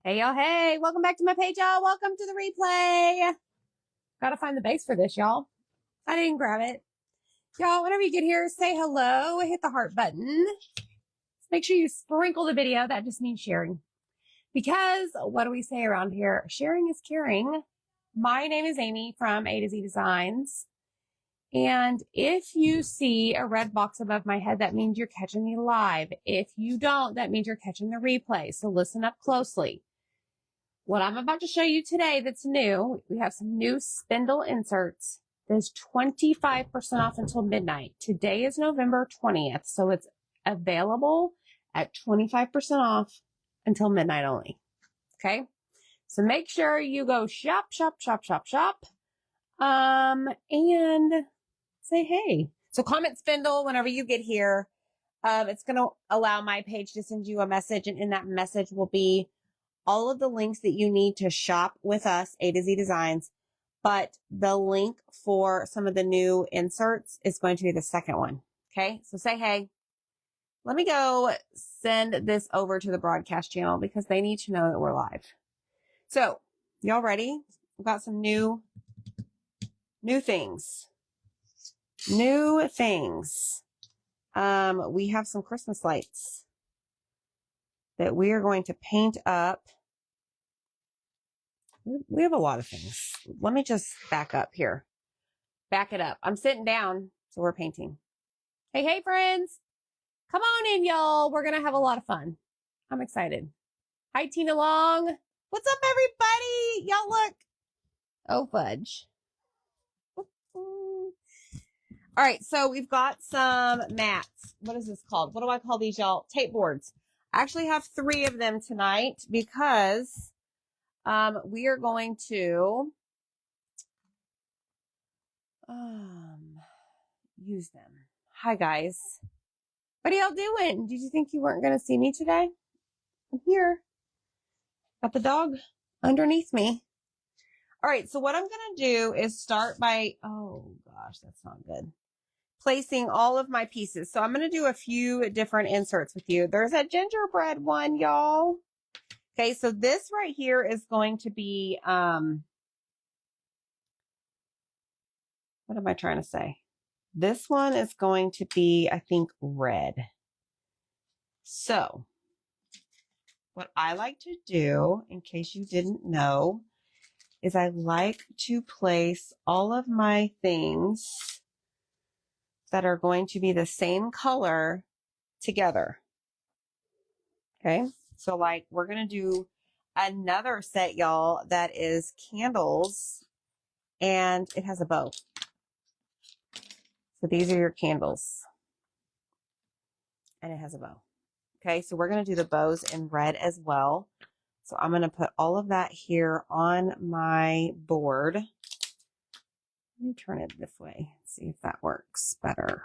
Hey, y'all. Hey, welcome back to my page, y'all. Welcome to the replay. Gotta find the base for this, y'all. I didn't grab it. Y'all, whenever you get here, say hello, hit the heart button. Make sure you sprinkle the video. That just means sharing. Because what do we say around here? Sharing is caring. My name is Amy from A to Z Designs. And if you see a red box above my head, that means you're catching me live. If you don't, that means you're catching the replay. So listen up closely. What I'm about to show you today that's new, we have some new Spindle inserts. There's 25% off until midnight. Today is November 20th, so it's available at 25% off until midnight only. Okay? So make sure you go shop, and say hey. So comment Spindle whenever you get here. It's going to allow my page to send you a message, and in that message will be all of the links that you need to shop with us, A to Z Designs, but the link for some of the new inserts is going to be the second one. Okay, so say hey. Let me go send this over to the broadcast channel because they need to know that we're live. So, y'all ready? We've got some new things. New things. We have some Christmas lights that we are going to paint up. We have a lot of things. Let me just back up here. Back it up. I'm sitting down, so we're painting. Hey, friends. Come on in, y'all. We're going to have a lot of fun. I'm excited. Hi, Tina Long. What's up, everybody? Y'all look. Oh, fudge. All right, so we've got some mats. What is this called? What do I call these, y'all? Tape boards. I actually have 3 of them tonight because we are going to use them. Hi, guys. What are y'all doing? Did you think you weren't going to see me today? I'm here. Got the dog underneath me. All right, so what I'm going to do is start by, oh gosh, that's not good, placing all of my pieces. So I'm going to do a few different inserts with you. There's a gingerbread one, y'all. Okay, so this right here is going to be, what am I trying to say? This one is going to be, I think, red. So what I like to do, in case you didn't know, is I like to place all of my things that are going to be the same color together. Okay, so like we're going to do another set, y'all, that is candles, and it has a bow. So these are your candles, and it has a bow. Okay, so we're going to do the bows in red as well. So I'm going to put all of that here on my board. Let me turn it this way, see if that works better.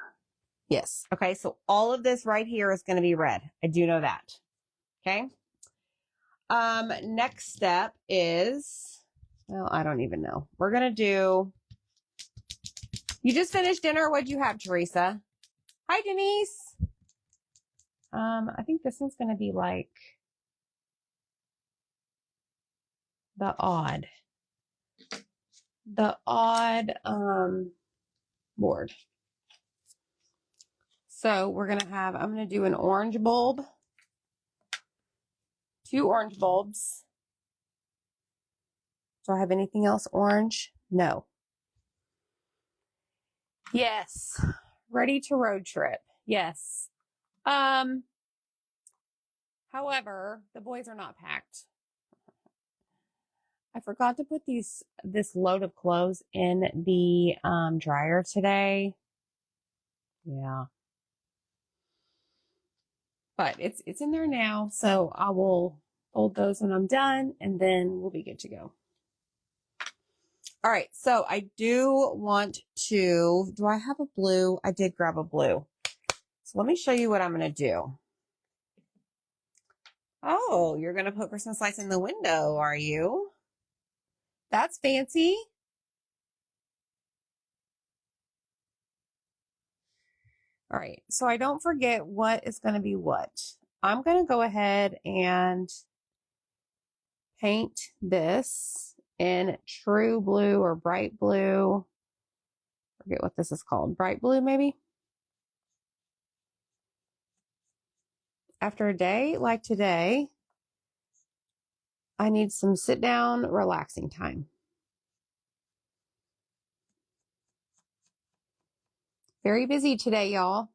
Yes. Okay, so all of this right here is going to be red. I do know that. Okay. Next step is, well, I don't even know. We're going to do, you just finished dinner. What'd you have, Teresa? Hi, Denise. I think this one's going to be like the odd board. So we're going to have, I'm going to do an orange bulb, 2 orange bulbs. Do I have anything else orange? No. Yes. Ready to road trip. Yes. However, the boys are not packed. I forgot to put this load of clothes in the dryer today. Yeah. But it's in there now, so I will fold those when I'm done, and then we'll be good to go. All right, so I do want to, do I have a blue? I did grab a blue. So let me show you what I'm going to do. Oh, you're going to put Christmas lights in the window, are you? That's fancy. All right, so I don't forget what is going to be what. I'm going to go ahead and paint this in true blue or bright blue. I forget what this is called. Bright blue, maybe? After a day like today, I need some sit down, relaxing time. Very busy today, y'all.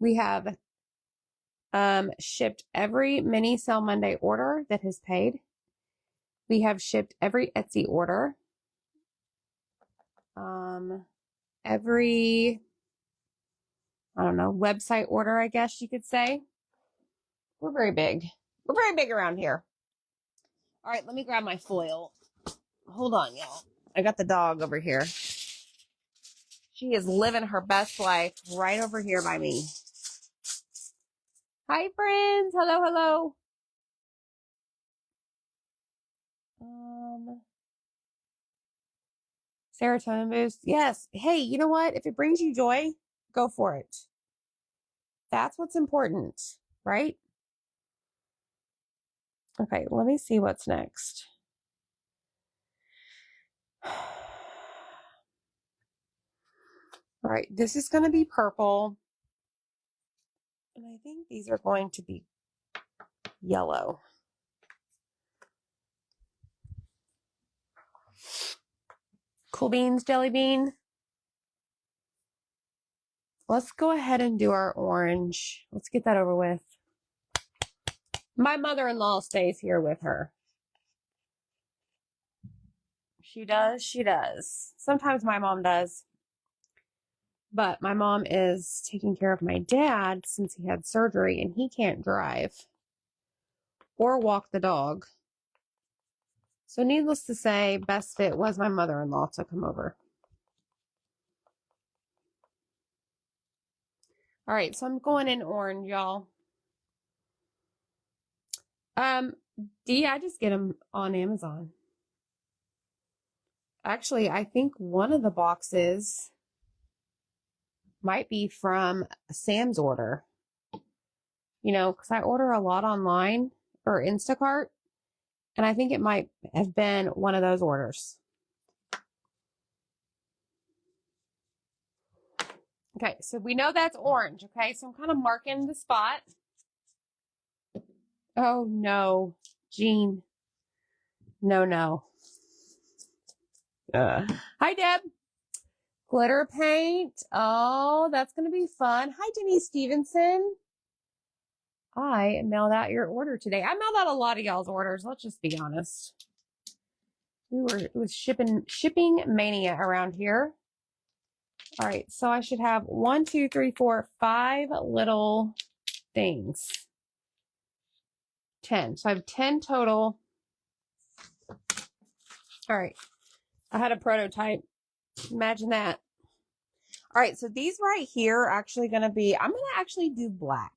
We have shipped every Mini Sale Monday order that has paid. We have shipped every Etsy order. Every, I don't know, website order, I guess you could say. We're very big. We're very big around here. All right, let me grab my foil. Hold on, y'all. I got the dog over here. She is living her best life right over here by me. Hi, friends. Hello, hello. Serotonin boost. Yes. Hey, you know what? If it brings you joy, go for it. That's what's important, right? Okay, let me see what's next. All right, this is going to be purple. And I think these are going to be yellow. Cool beans, jelly bean. Let's go ahead and do our orange. Let's get that over with. My mother-in-law stays here with her. She does, she does. Sometimes my mom does. But my mom is taking care of my dad since he had surgery and he can't drive or walk the dog. So needless to say, best fit was my mother-in-law to come over. All right, so I'm going in orange, y'all. D, I just get them on Amazon. Actually, I think one of the boxes might be from Sam's order. You know, because I order a lot online or Instacart, and I think it might have been one of those orders. Okay, so we know that's orange, okay? So I'm kind of marking the spot. Oh, no. Jean. No, no. Hi, Deb. Glitter paint. Oh, that's going to be fun. Hi, Denise Stevenson. I mailed out your order today. I mailed out a lot of y'all's orders. Let's just be honest. It was shipping mania around here. All right, so I should have 1, 2, 3, 4, 5 little things. 10. So I have 10 total. All right. I had a prototype. Imagine that. All right, so these right here are actually going to be, I'm going to actually do black.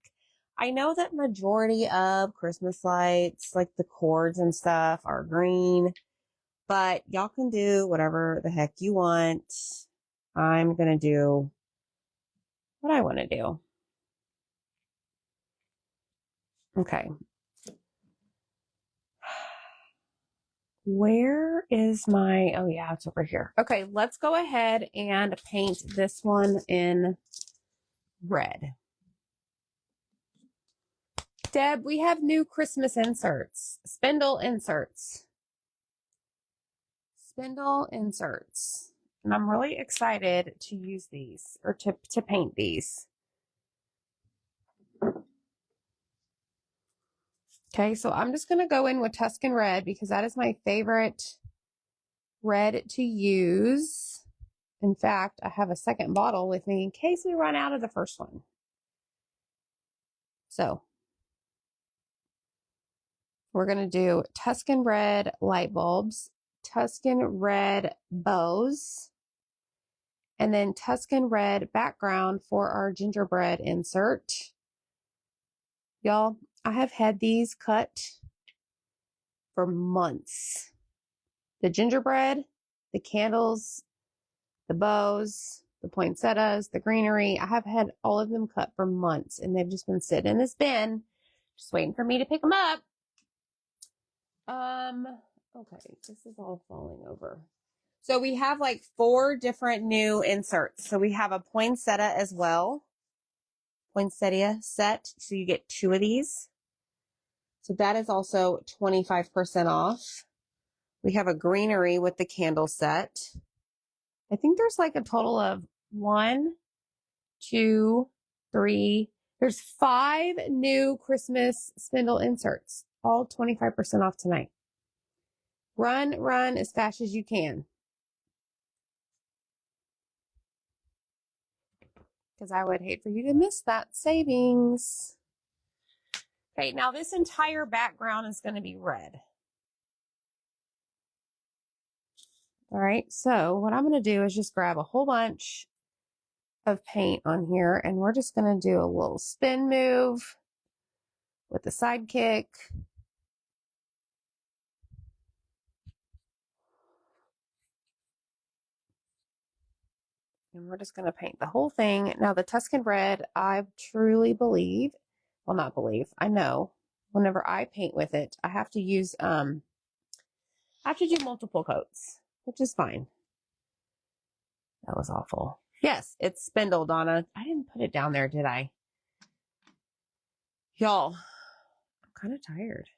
I know that majority of Christmas lights, like the cords and stuff, are green, but y'all can do whatever the heck you want. I'm going to do what I want to do. Okay. Where is my, oh yeah, it's over here. Okay, let's go ahead and paint this one in red. Deb, we have new Christmas inserts. Spindle inserts. Spindle inserts. And I'm really excited to use these, or to paint these. Okay, so I'm just going to go in with Tuscan Red because that is my favorite red to use. In fact, I have a second bottle with me in case we run out of the first one. So we're going to do Tuscan Red light bulbs, Tuscan Red bows, and then Tuscan Red background for our gingerbread insert. Y'all, I have had these cut for months. The gingerbread, the candles, the bows, the poinsettias, the greenery. I have had all of them cut for months, and they've just been sitting in this bin Just waiting for me to pick them up. Okay, this is all falling over. So we have like 4 different new inserts. So we have a poinsettia as well. Poinsettia set. So you get 2 of these. So that is also 25% off. We have a greenery with the candle set. I think there's like a total of 1, 2, 3. There's 5 new Christmas spindle inserts, all 25% off tonight. Run as fast as you can. Because I would hate for you to miss that savings. Okay, now this entire background is going to be red. All right, so what I'm going to do is just grab a whole bunch of paint on here, and we're just going to do a little spin move with the sidekick. And we're just going to paint the whole thing. Now the Tuscan red, I truly believe, well, not believe, I know whenever I paint with it, I have to use, I have to do multiple coats, which is fine. That was awful. Yes, it's Spindle, Donna. I didn't put it down there, did I? Y'all, I'm kind of tired.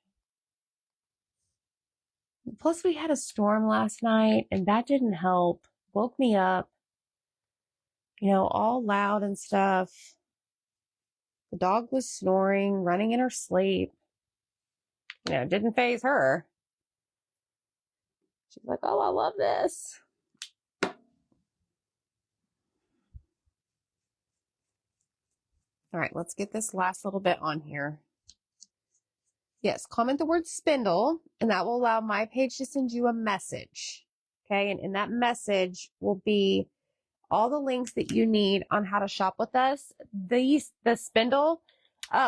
Plus, we had a storm last night, and that didn't help. Woke me up, you know, all loud and stuff. The dog was snoring, running in her sleep. You know, it didn't faze her. She's like, oh, I love this. All right, let's get this last little bit on here. Yes, comment the word spindle, and that will allow my page to send you a message. Okay, and in that message will be all the links that you need on how to shop with us. The spindle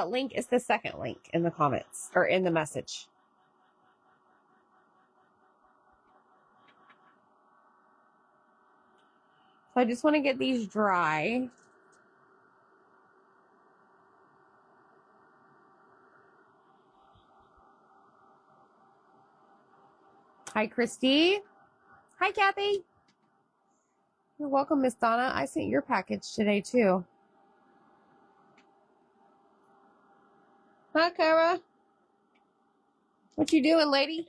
link is the second link in the comments or in the message. So I just want to get these dry. Hi, Christy. Hi, Kathy. You're welcome, Miss Donna. I sent your package today, too. Hi, Kara. What you doing, lady?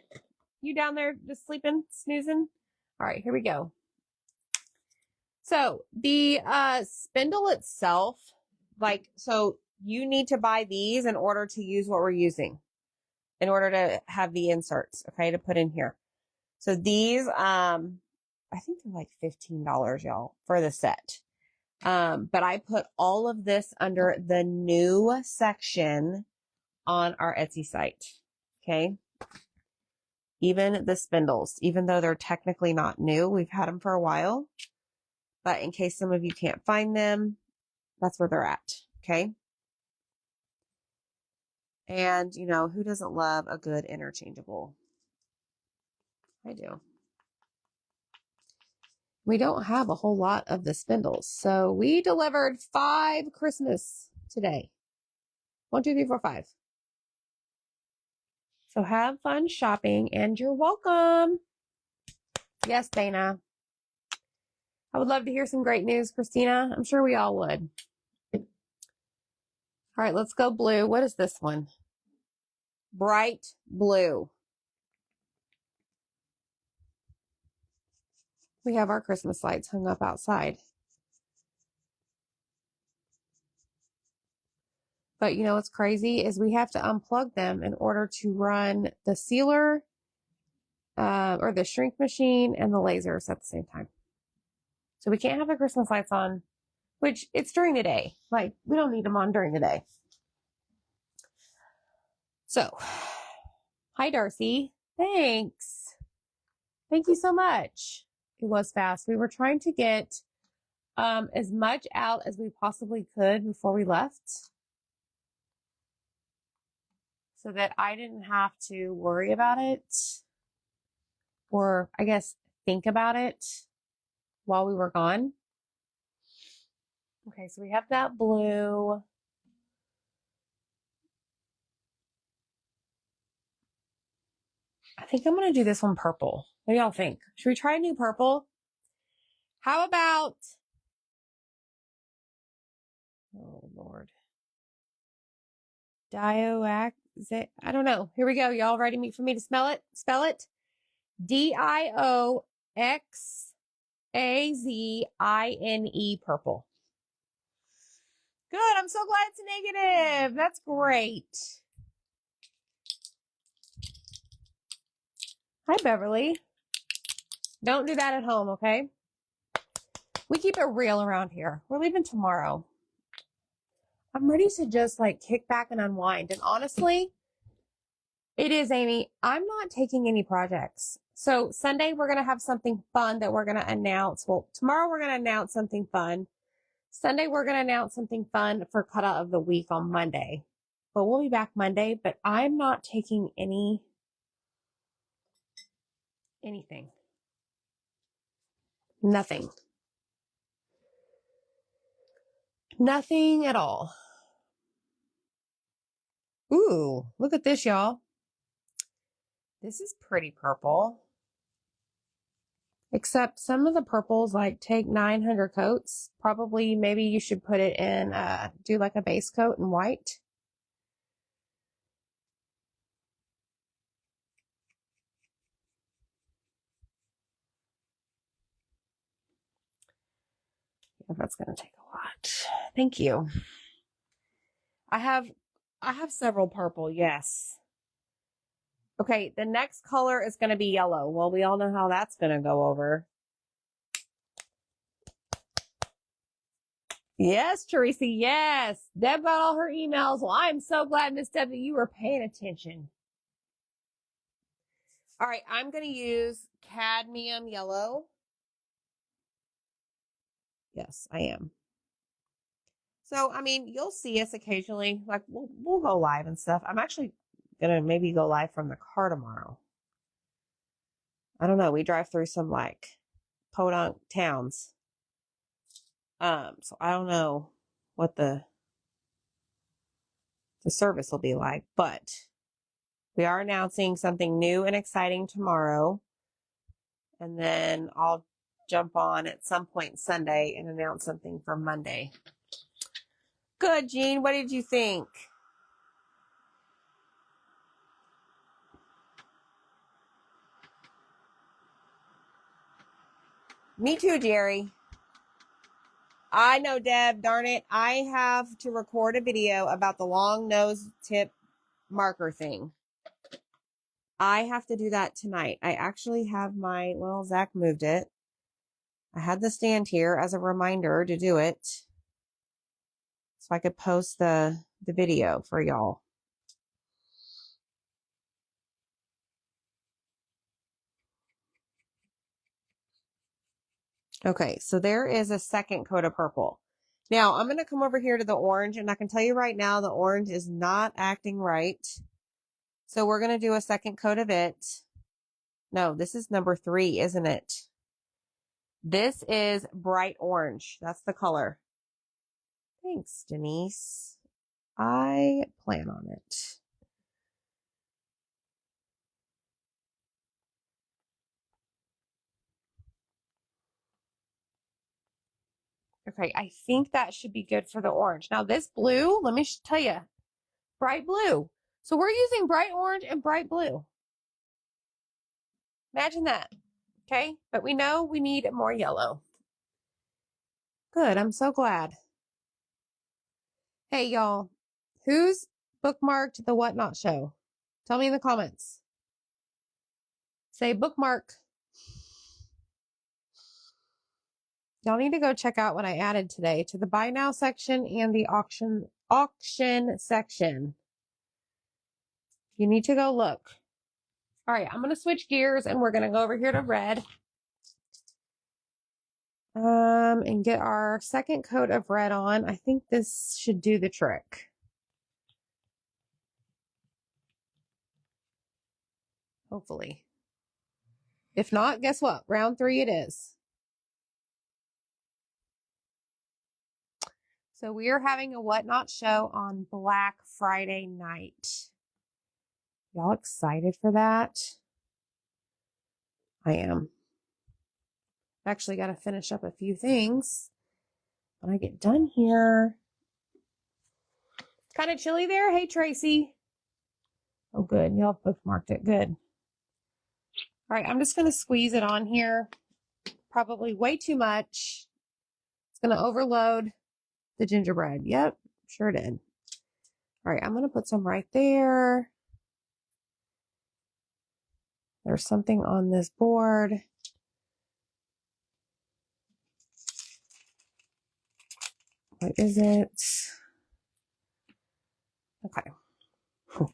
You down there just sleeping, snoozing? All right, here we go. So the spindle itself, so you need to buy these in order to use what we're using, in order to have the inserts, okay, to put in here. So these, I think they're like $15, y'all, for the set. But I put all of this under the new section on our Etsy site, okay? Even the spindles, even though they're technically not new, we've had them for a while. But in case some of you can't find them, that's where they're at, okay? And, you know, who doesn't love a good interchangeable? I do. We don't have a whole lot of the spindles, so we delivered 5 Christmas today. 1, 2, 3, 4, 5. So have fun shopping, and you're welcome. Yes, Dana. I would love to hear some great news, Christina. I'm sure we all would. All right, let's go blue. What is this one? Bright blue. We have our Christmas lights hung up outside. But you know what's crazy is we have to unplug them in order to run the sealer or the shrink machine and the lasers at the same time. So we can't have the Christmas lights on, which it's during the day. Like, we don't need them on during the day. So, hi, Darcy. Thanks. Thank you so much. It was fast. We were trying to get as much out as we possibly could before we left, so that I didn't have to worry about it, or I guess think about it while we were gone. Okay, so we have that blue. I think I'm going to do this one purple. What do y'all think? Should we try a new purple? How about, oh Lord, I don't know. Here we go. Y'all ready for me to smell it? Spell it. Dioxazine purple. Good. I'm so glad it's negative. That's great. Hi, Beverly. Don't do that at home, okay? We keep it real around here. We're leaving tomorrow. I'm ready to just like kick back and unwind. And honestly, it is, Amy. I'm not taking any projects. So Sunday, we're going to have something fun that we're going to announce. Well, tomorrow we're going to announce something fun. Sunday, we're going to announce something fun for cutout of the week on Monday. But we'll be back Monday, but I'm not taking anything. Nothing. Nothing at all. Ooh, look at this, y'all. This is pretty purple. Except some of the purples like take 900 coats. Probably maybe you should put it in, do like a base coat in white. Yeah, that's going to take a lot. Thank you. I have several purple, yes. Okay, the next color is going to be yellow. Well, we all know how that's going to go over. Yes, Teresa, yes. Deb got all her emails. Well, I'm so glad, Miss Deb, that you were paying attention. All right, I'm going to use cadmium yellow. Yes, I am. So, I mean, you'll see us occasionally. Like, we'll go live and stuff. I'm actually going to maybe go live from the car tomorrow. I don't know. We drive through some, like, podunk towns. So I don't know what the service will be like, but we are announcing something new and exciting tomorrow. And then I'll jump on at some point Sunday and announce something for Monday. Good, Jean. What did you think? Me too, Jerry. I know, Deb. Darn it. I have to record a video about the long nose tip marker thing. I have to do that tonight. I actually have well, Zach moved it. I had the stand here as a reminder to do it, so I could post the video for y'all. Okay, so there is a second coat of purple. Now, I'm going to come over here to the orange, and I can tell you right now, the orange is not acting right. So we're going to do a second coat of it. No, this is number 3, isn't it? This is bright orange. That's the color. Thanks, Denise. I plan on it. Okay, I think that should be good for the orange. Now this blue, let me tell you, bright blue. So we're using bright orange and bright blue. Imagine that. Okay, but we know we need more yellow. Good, I'm so glad. Hey, y'all, who's bookmarked the Whatnot show? Tell me in the comments. Say bookmark. Y'all need to go check out what I added today to the buy now section and the auction section. You need to go look. All right, I'm going to switch gears and we're going to go over here to red. And get our second coat of red on. I think this should do the trick. Hopefully. If not, guess what? Round 3 it is. So we are having a Whatnot show on Black Friday night. Y'all excited for that? I am. I've actually got to finish up a few things when I get done here. It's kind of chilly there. Hey, Tracy. Oh, good. Y'all bookmarked it. Good. All right, I'm just going to squeeze it on here. Probably way too much. It's going to overload the gingerbread. Yep, sure did. All right, I'm going to put some right there. There's something on this board. What is it? Okay.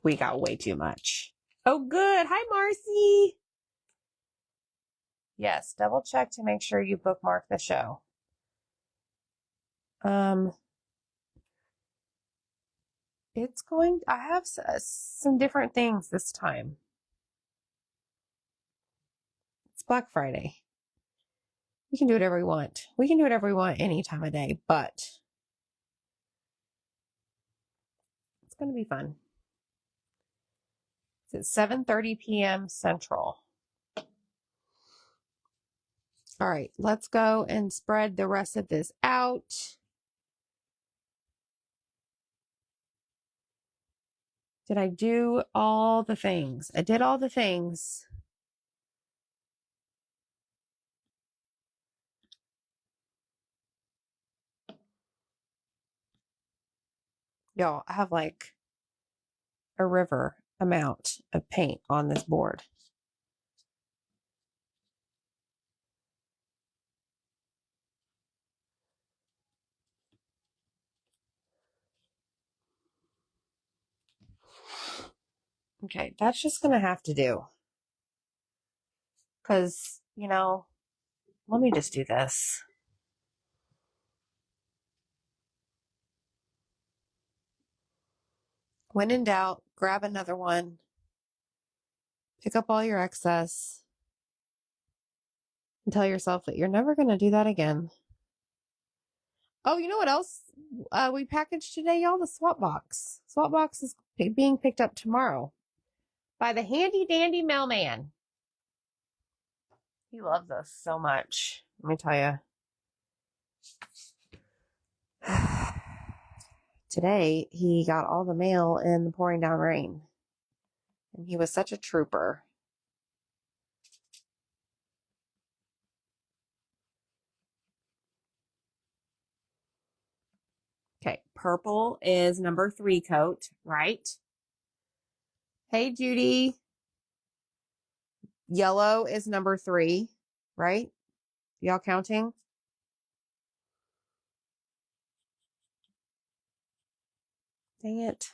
We got way too much. Oh, good. Hi, Marcy. Yes, double check to make sure you bookmark the show. It's going, I have some different things this time. It's Black Friday. We can do whatever we want. We can do whatever we want any time of day, but it's going to be fun. It's at 7:30 p.m. Central. All right, let's go and spread the rest of this out. Did I do all the things? I did all the things. Y'all, I have like a river amount of paint on this board. Okay, that's just going to have to do. Because, you know, let me just do this. When in doubt, grab another one. Pick up all your excess. And tell yourself that you're never going to do that again. Oh, you know what else we packaged today, y'all? The swap box. Swap box is being picked up tomorrow by the handy dandy mailman. He loves us so much. Let me tell you. Today, he got all the mail in the pouring down rain. And he was such a trooper. Okay, purple is number 3 coat, right? Hey, Judy. Yellow is number 3, right? Y'all counting? Dang it.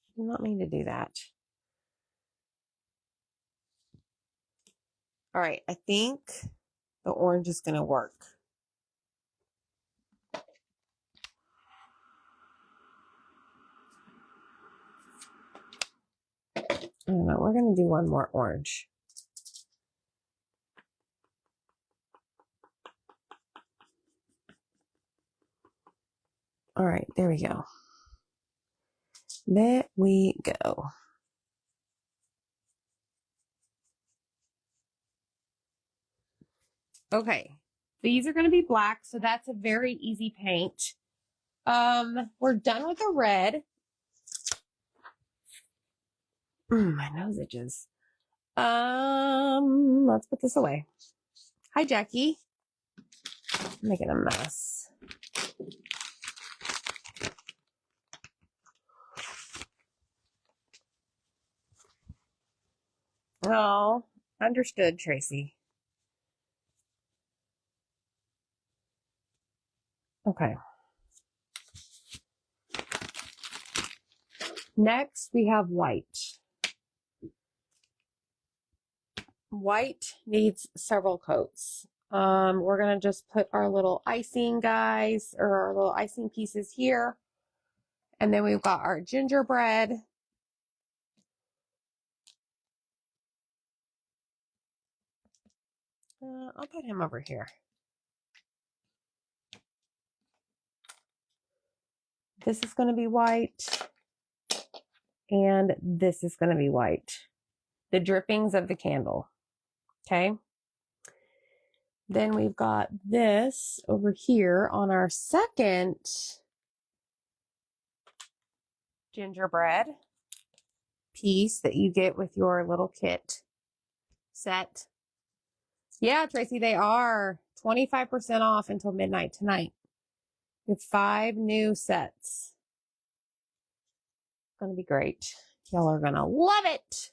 I did not mean to do that. All right, I think the orange is going to work. I don't know. We're going to do one more orange. All right, there we go. There we go. Okay, these are going to be black, so that's a very easy paint. We're done with the red. My nose itches. Let's put this away. Hi, Jackie. I'm making a mess. Oh, understood, Tracy. Okay. Next, we have white. White needs several coats. We're going to just put our little icing guys, or our little icing pieces here. And then we've got our gingerbread. I'll put him over here. This is going to be white. And this is going to be white. The drippings of the candle. Okay. Then we've got this over here on our second gingerbread piece that you get with your little kit set. Yeah, Tracy, they are 25% off until midnight tonight. With 5 new sets. It's going to be great. Y'all are going to love it.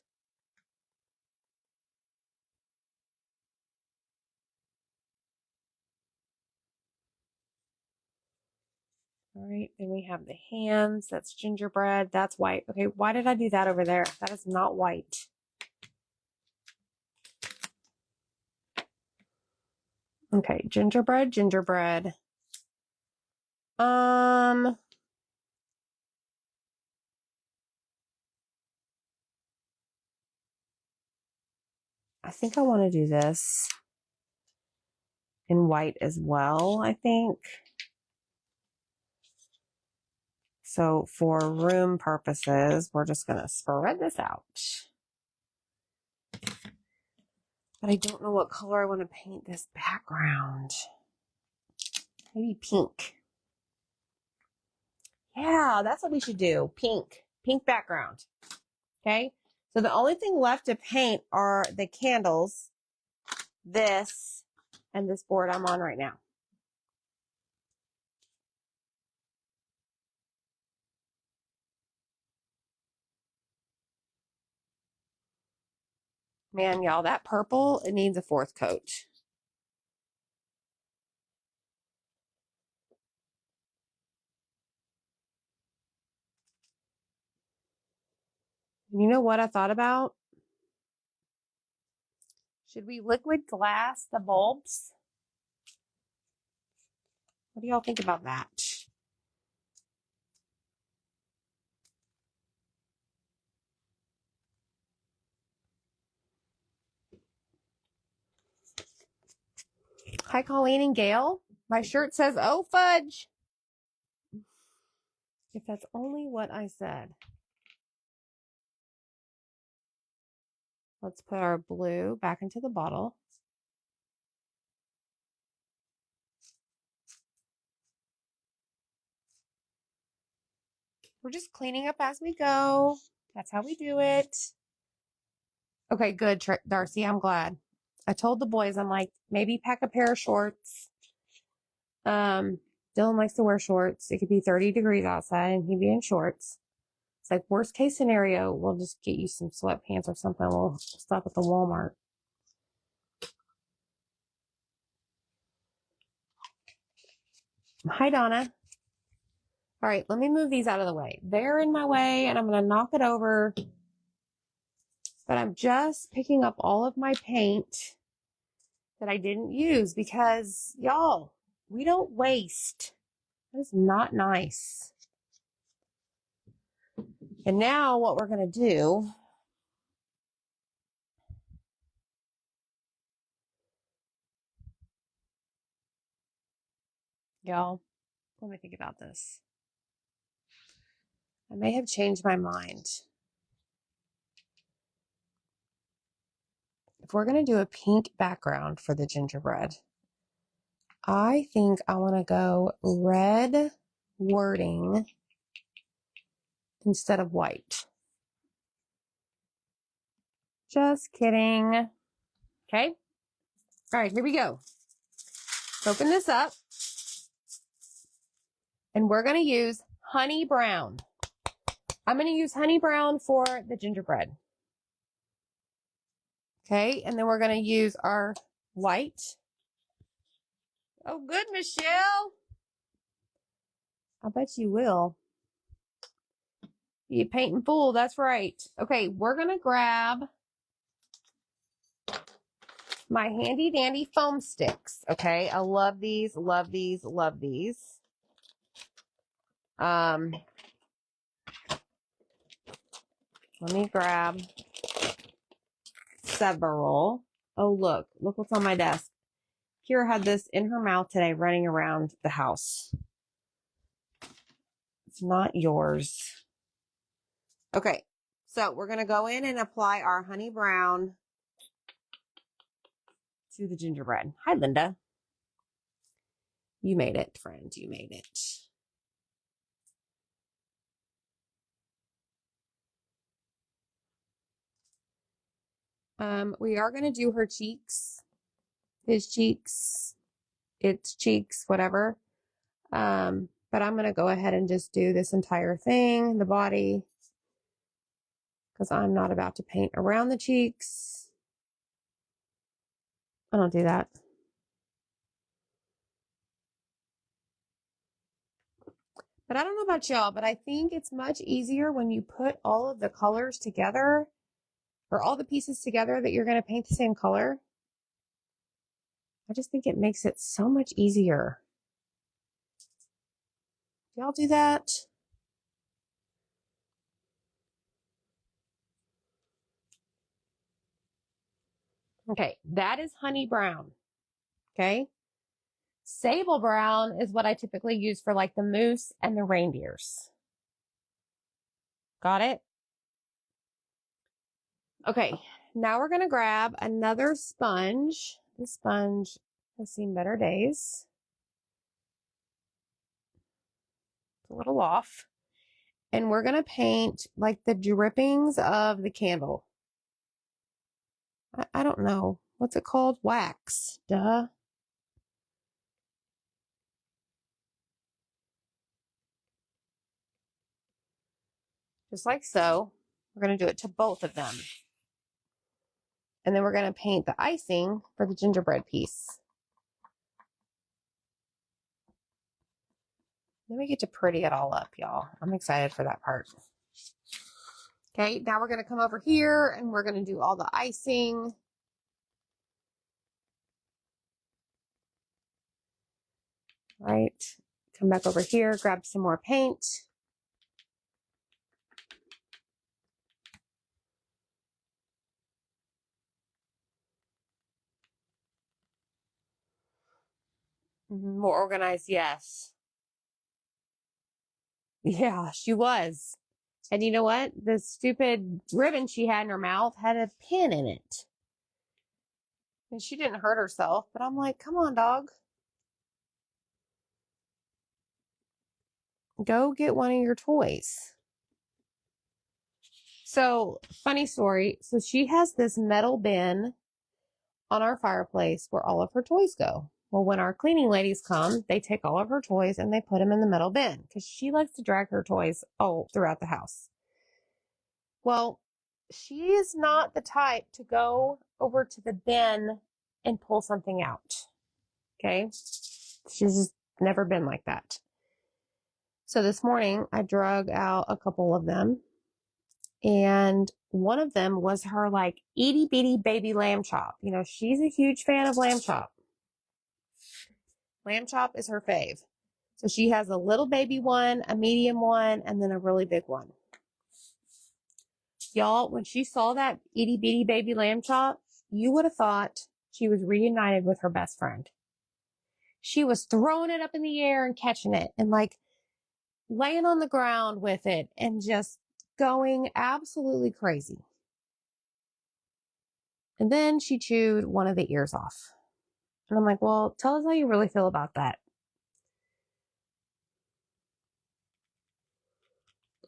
All right, then we have the hands. That's gingerbread. That's white. Okay, why did I do that over there? That is not white. Okay, gingerbread, gingerbread. I think I want to do this in white as well, I think. So for room purposes, we're just going to spread this out. But I don't know what color I want to paint this background. Maybe pink. Yeah, that's what we should do. Pink. Pink background. Okay. So the only thing left to paint are the candles, this, and this board I'm on right now. Man, y'all, that purple, it needs a 4th coat. You know what I thought about? Should we liquid glass the bulbs? What do y'all think about that? Hi, Colleen and Gail. My shirt says, oh, fudge. If that's only what I said. Let's put our blue back into the bottle. We're just cleaning up as we go. That's how we do it. Okay, good, Darcy. I'm glad. I told the boys, I'm like, maybe pack a pair of shorts. Dylan likes to wear shorts. It could be 30 degrees outside and he'd be in shorts. It's like, worst case scenario, we'll just get you some sweatpants or something. We'll stop at the Walmart. Hi, Donna. All right, let me move these out of the way. They're in my way and I'm going to knock it over. But I'm just picking up all of my paint that I didn't use because, y'all, we don't waste. That is not nice. And now what we're going to do, y'all, let me think about this. I may have changed my mind. If we're going to do a pink background for the gingerbread, I think I want to go red wording instead of white. Just kidding. Okay. All right, here we go. Open this up. And we're going to use honey brown. I'm going to use honey brown for the gingerbread. Okay, and then we're going to use our white. Oh, good, Michelle. I bet you will. You painting fool, that's right. Okay, we're going to grab my handy dandy foam sticks. Okay, I love these, love these, love these. Let me grab several. Oh, look what's on my desk. Kira had this in her mouth today running around the house. It's not yours. Okay, so we're going to go in and apply our honey brown to the gingerbread. Hi, Linda. You made it, friend. You made it. We are going to do her cheeks, his cheeks, its cheeks, whatever. But I'm going to go ahead and just do this entire thing, the body, because I'm not about to paint around the cheeks. I don't do that. But I don't know about y'all, but I think it's much easier when you put all of the colors together, or all the pieces together that you're going to paint the same color. I just think it makes it so much easier. Y'all do that? Okay, that is honey brown. Okay. Sable brown is what I typically use for like the moose and the reindeers. Got it? Okay, now we're going to grab another sponge. This sponge has seen better days. It's a little off. And we're going to paint like the drippings of the candle. I don't know. What's it called? Wax. Duh. Just like so. We're going to do it to both of them. And then we're going to paint the icing for the gingerbread piece. Then we get to pretty it all up, y'all. I'm excited for that part. Okay, now we're going to come over here and we're going to do all the icing. Right. Come back over here, grab some more paint. More organized, yes. Yeah, she was. And you know what? The stupid ribbon she had in her mouth had a pin in it. And she didn't hurt herself, but I'm like, come on, dog. Go get one of your toys. So, funny story. So she has this metal bin on our fireplace where all of her toys go. Well, when our cleaning ladies come, they take all of her toys and they put them in the metal bin because she likes to drag her toys all throughout the house. Well, she is not the type to go over to the bin and pull something out. Okay. She's just never been like that. So this morning I drug out a couple of them, and one of them was her like itty bitty baby lamb chop. You know, she's a huge fan of lamb chop. Lamb chop is her fave. So she has a little baby one, a medium one, and then a really big one. Y'all, when she saw that itty bitty baby lamb chop, you would have thought she was reunited with her best friend. She was throwing it up in the air and catching it and like laying on the ground with it and just going absolutely crazy. And then she chewed one of the ears off. And I'm like, well, tell us how you really feel about that.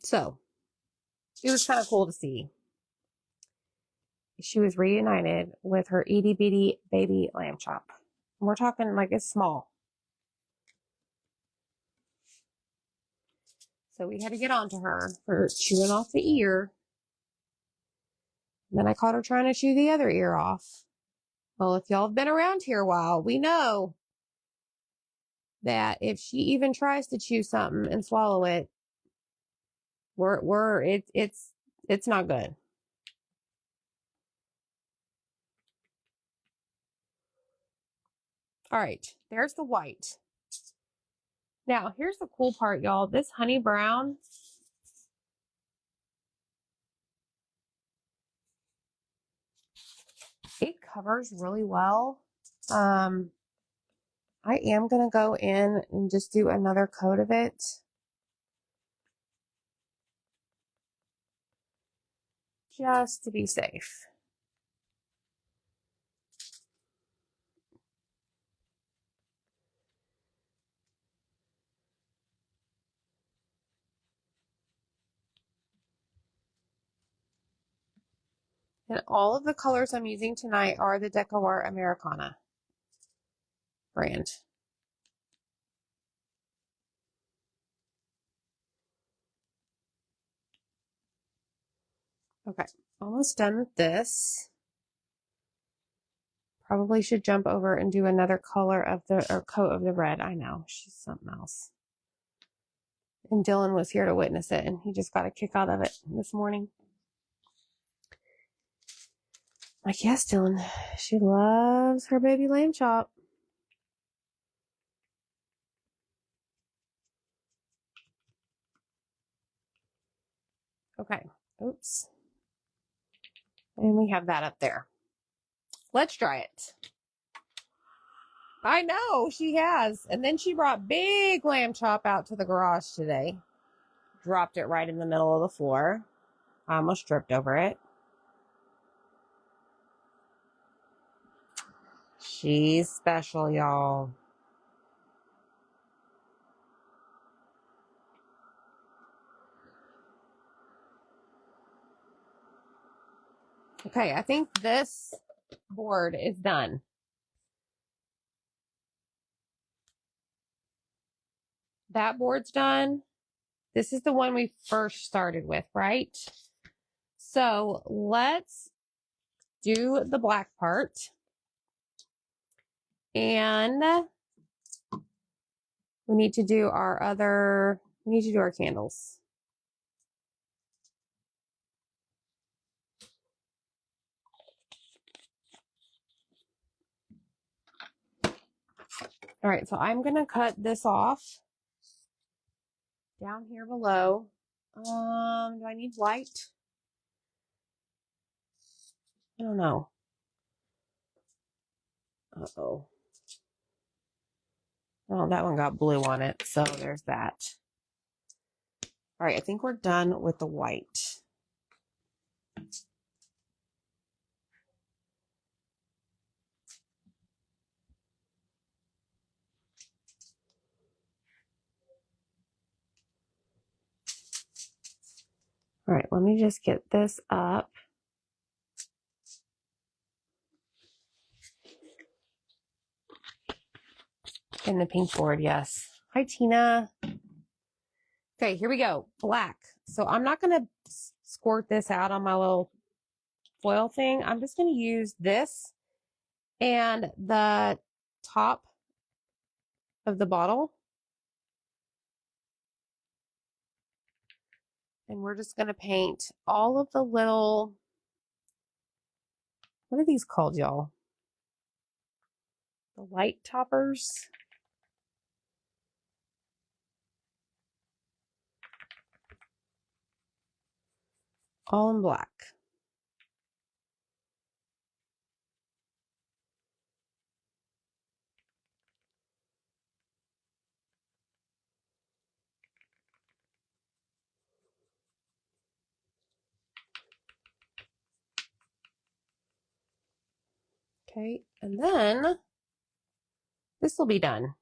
So it was kind of cool to see. She was reunited with her itty bitty baby lamb chop. And we're talking like it's small. So we had to get on to her for chewing off the ear. And then I caught her trying to chew the other ear off. Well, if y'all have been around here a while, we know that if she even tries to chew something and swallow it, it's not good. All right, there's the white. Now, here's the cool part, y'all. This honey brown, it covers really well. I am going to go in and just do another coat of it. Just to be safe. And all of the colors I'm using tonight are the Decor Americana brand. Okay, almost done with this. Probably should jump over and do another color of the, or coat of the red. I know, she's something else. And Dylan was here to witness it, and he just got a kick out of it this morning. Like, yes, Dylan, she loves her baby lamb chop. Okay, oops. And we have that up there. Let's try it. I know, she has. And then she brought big lamb chop out to the garage today. Dropped it right in the middle of the floor. I almost tripped over it. She's special, y'all. Okay, I think this board is done. That board's done. This is the one we first started with, right? So let's do the black part. And we need to do our candles. All right, so I'm going to cut this off down here below. Do I need white? I don't know. Uh-oh. Oh, that one got blue on it, so there's that. All right, I think we're done with the white. All right, let me just get this up. In the pink board, yes. Hi, Tina. Okay, here we go. Black. So I'm not going to squirt this out on my little foil thing. I'm just going to use this and the top of the bottle. And we're just going to paint all of the little, what are these called, y'all? The light toppers. All in black. Okay, and then this will be done.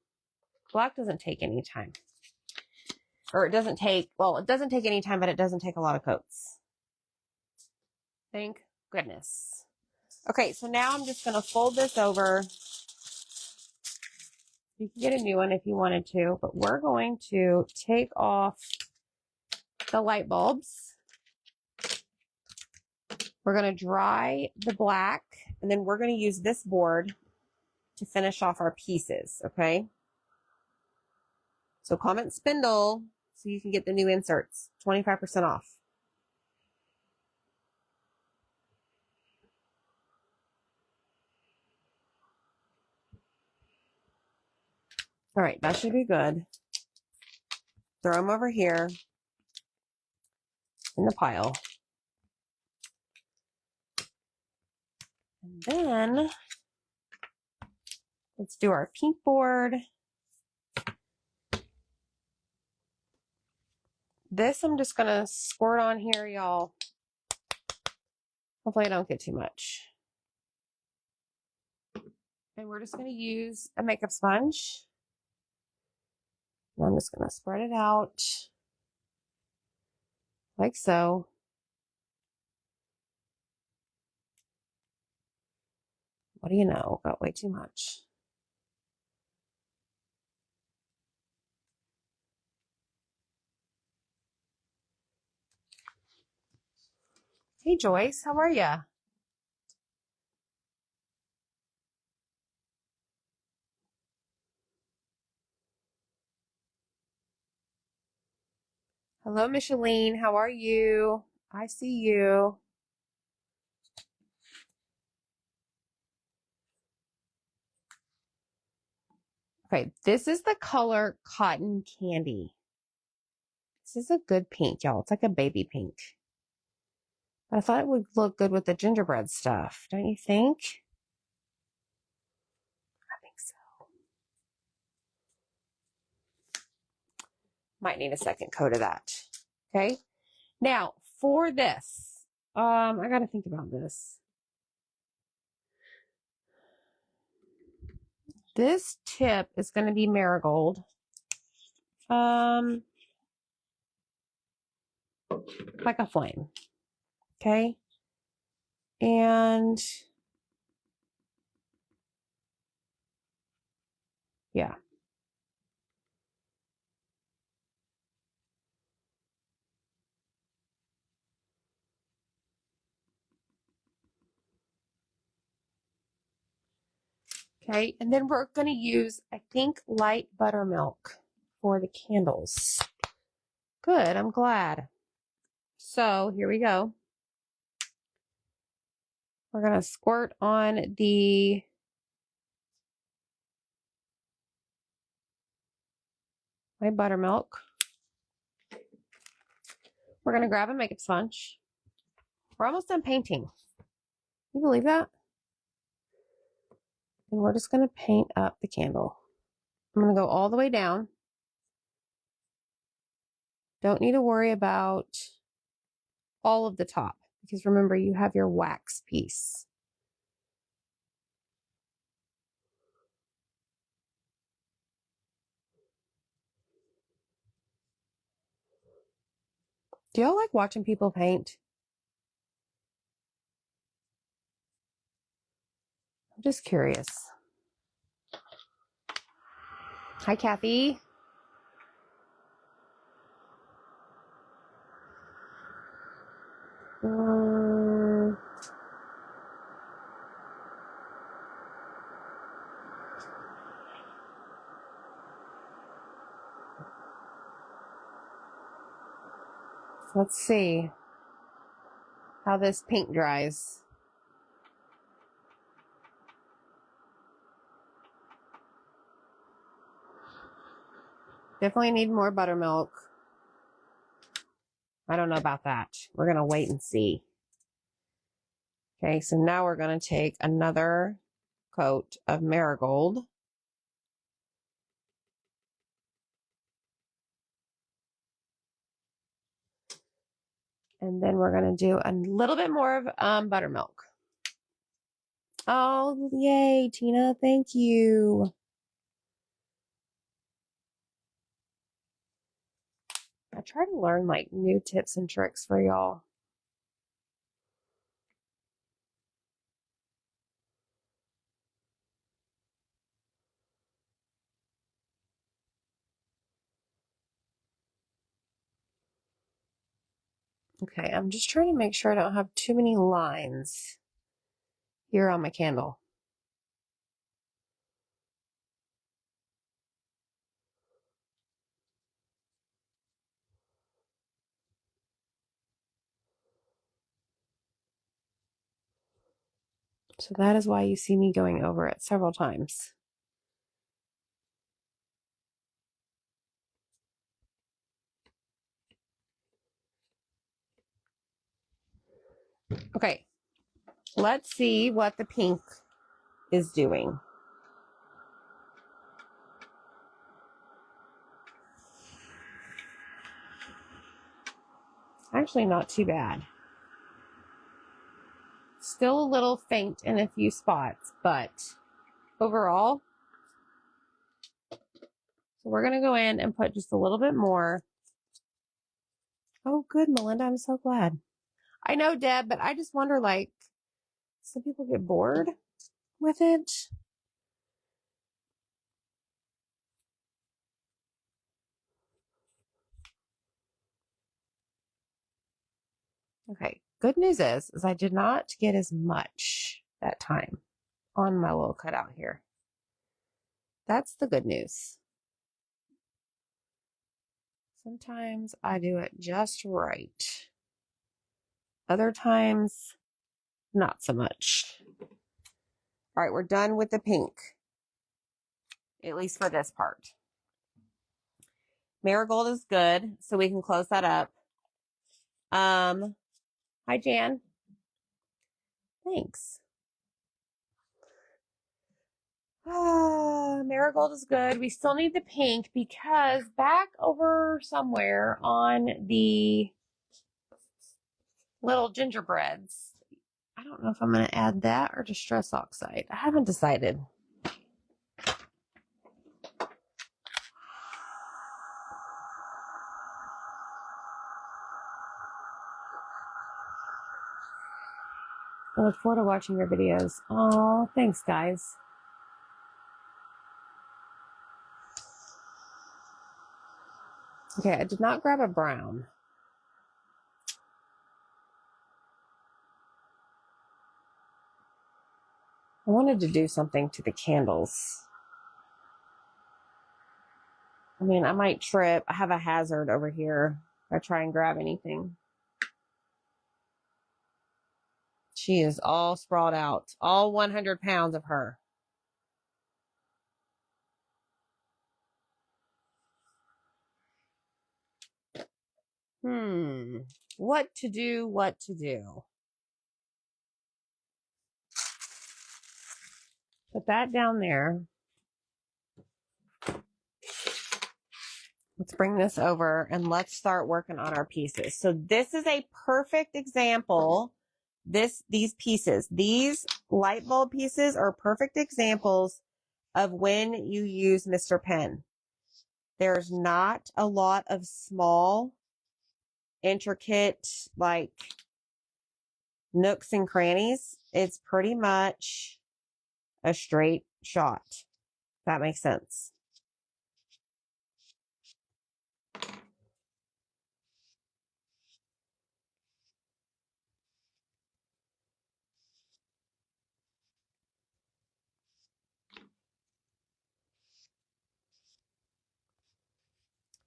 Black doesn't take any time. Or it doesn't take, well, it doesn't take any time, but it doesn't take a lot of coats. Thank goodness. Okay, so now I'm just going to fold this over. You can get a new one if you wanted to, but we're going to take off the light bulbs. We're going to dry the black, and then we're going to use this board to finish off our pieces, okay? So comment Spindle so you can get the new inserts, 25% off. All right, that should be good. Throw them over here in the pile. And then let's do our pink board. This I'm just going to squirt on here, y'all. Hopefully I don't get too much. And we're just going to use a makeup sponge. And I'm just going to spread it out like so. What do you know? Got way too much. Hey, Joyce, how are ya? Hello, Micheline. How are you? I see you. Okay, this is the color Cotton Candy. This is a good pink, y'all. It's like a baby pink. But I thought it would look good with the gingerbread stuff, don't you think? I think so. Might need a second coat of that. Okay. Now, for this, I gotta think about this. This tip is going to be marigold. Like a flame. Okay. And yeah. Okay. And then we're going to use, I think, light buttermilk for the candles. Good. I'm glad. So here we go. We're going to squirt on my buttermilk. We're going to grab a makeup sponge. We're almost done painting. Can you believe that? And we're just going to paint up the candle. I'm going to go all the way down. Don't need to worry about all of the top because remember you have your wax piece. Do y'all like watching people paint? I'm just curious. Hi, Kathy. Let's see how this paint dries. Definitely need more buttermilk. I don't know about that. We're going to wait and see. Okay, so now we're going to take another coat of marigold. And then we're going to do a little bit more of buttermilk. Oh, yay, Tina. Thank you. I try to learn like new tips and tricks for y'all. Okay, I'm just trying to make sure I don't have too many lines here on my candle. So that is why you see me going over it several times. Okay, let's see what the pink is doing. Actually, not too bad. Still a little faint in a few spots, but overall. So we're going to go in and put just a little bit more. Oh, good, Melinda. I'm so glad. I know, Deb, but I just wonder, like, some people get bored with it. Okay, good news is I did not get as much that time on my little cutout here. That's the good news. Sometimes I do it just right. Other times, not so much. All right, we're done with the pink. At least for this part. Marigold is good, so we can close that up. Hi, Jan. Thanks. Marigold is good. We still need the pink because back over somewhere on the little gingerbreads, I don't know if I'm going to add that or Distress Oxide. I haven't decided. I look forward to watching your videos. Oh, thanks, guys. Okay, I did not grab a brown. I wanted to do something to the candles. I mean, I might trip. I have a hazard over here if I try and grab anything. She is all sprawled out. All 100 pounds of her. What to do, what to do. Put that down there. Let's bring this over and let's start working on our pieces. So this is a perfect example. These pieces, these light bulb pieces are perfect examples of when you use Mr. Pen. There's not a lot of small, intricate, like nooks and crannies. It's pretty much a straight shot. If that makes sense.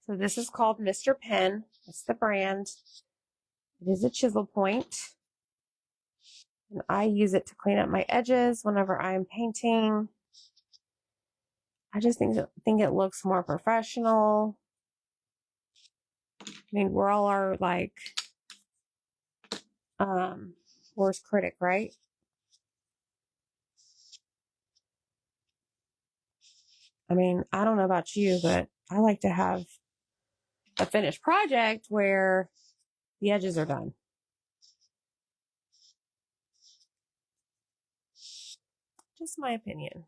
So this is called Mr. Pen. It's the brand. It is a chisel point. And I use it to clean up my edges whenever I'm painting. I just think it looks more professional. I mean, we're all our like worst critic, right? I mean, I don't know about you, but I like to have a finished project where the edges are done. Just my opinion.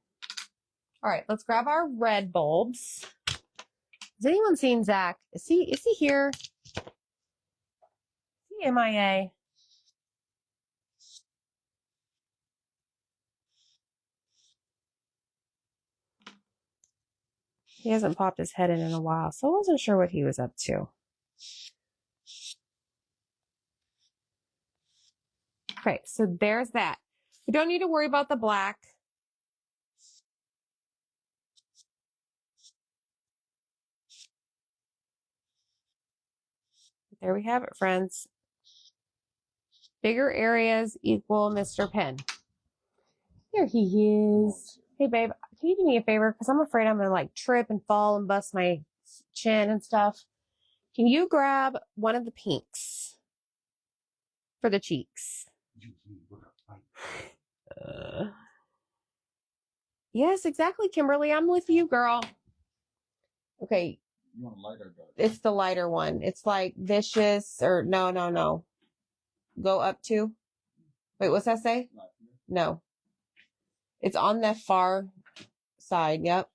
All right, let's grab our red bulbs. Has anyone seen Zach? Is he here? Is he MIA? He hasn't popped his head in a while, so I wasn't sure what he was up to. Okay, so there's that. We don't need to worry about the black. There we have it, friends. Bigger areas equal Mr. Pen. There he is. Hey, babe, can you do me a favor? Because I'm afraid I'm going to like trip and fall and bust my chin and stuff. Can you grab one of the pinks for the cheeks? Yes, exactly, Kimberly. I'm with you, girl. Okay. You want a lighter dark? It's the lighter one. It's like Vicious or no. Go up to. Wait, what's that say? No. It's on the far side. Yep.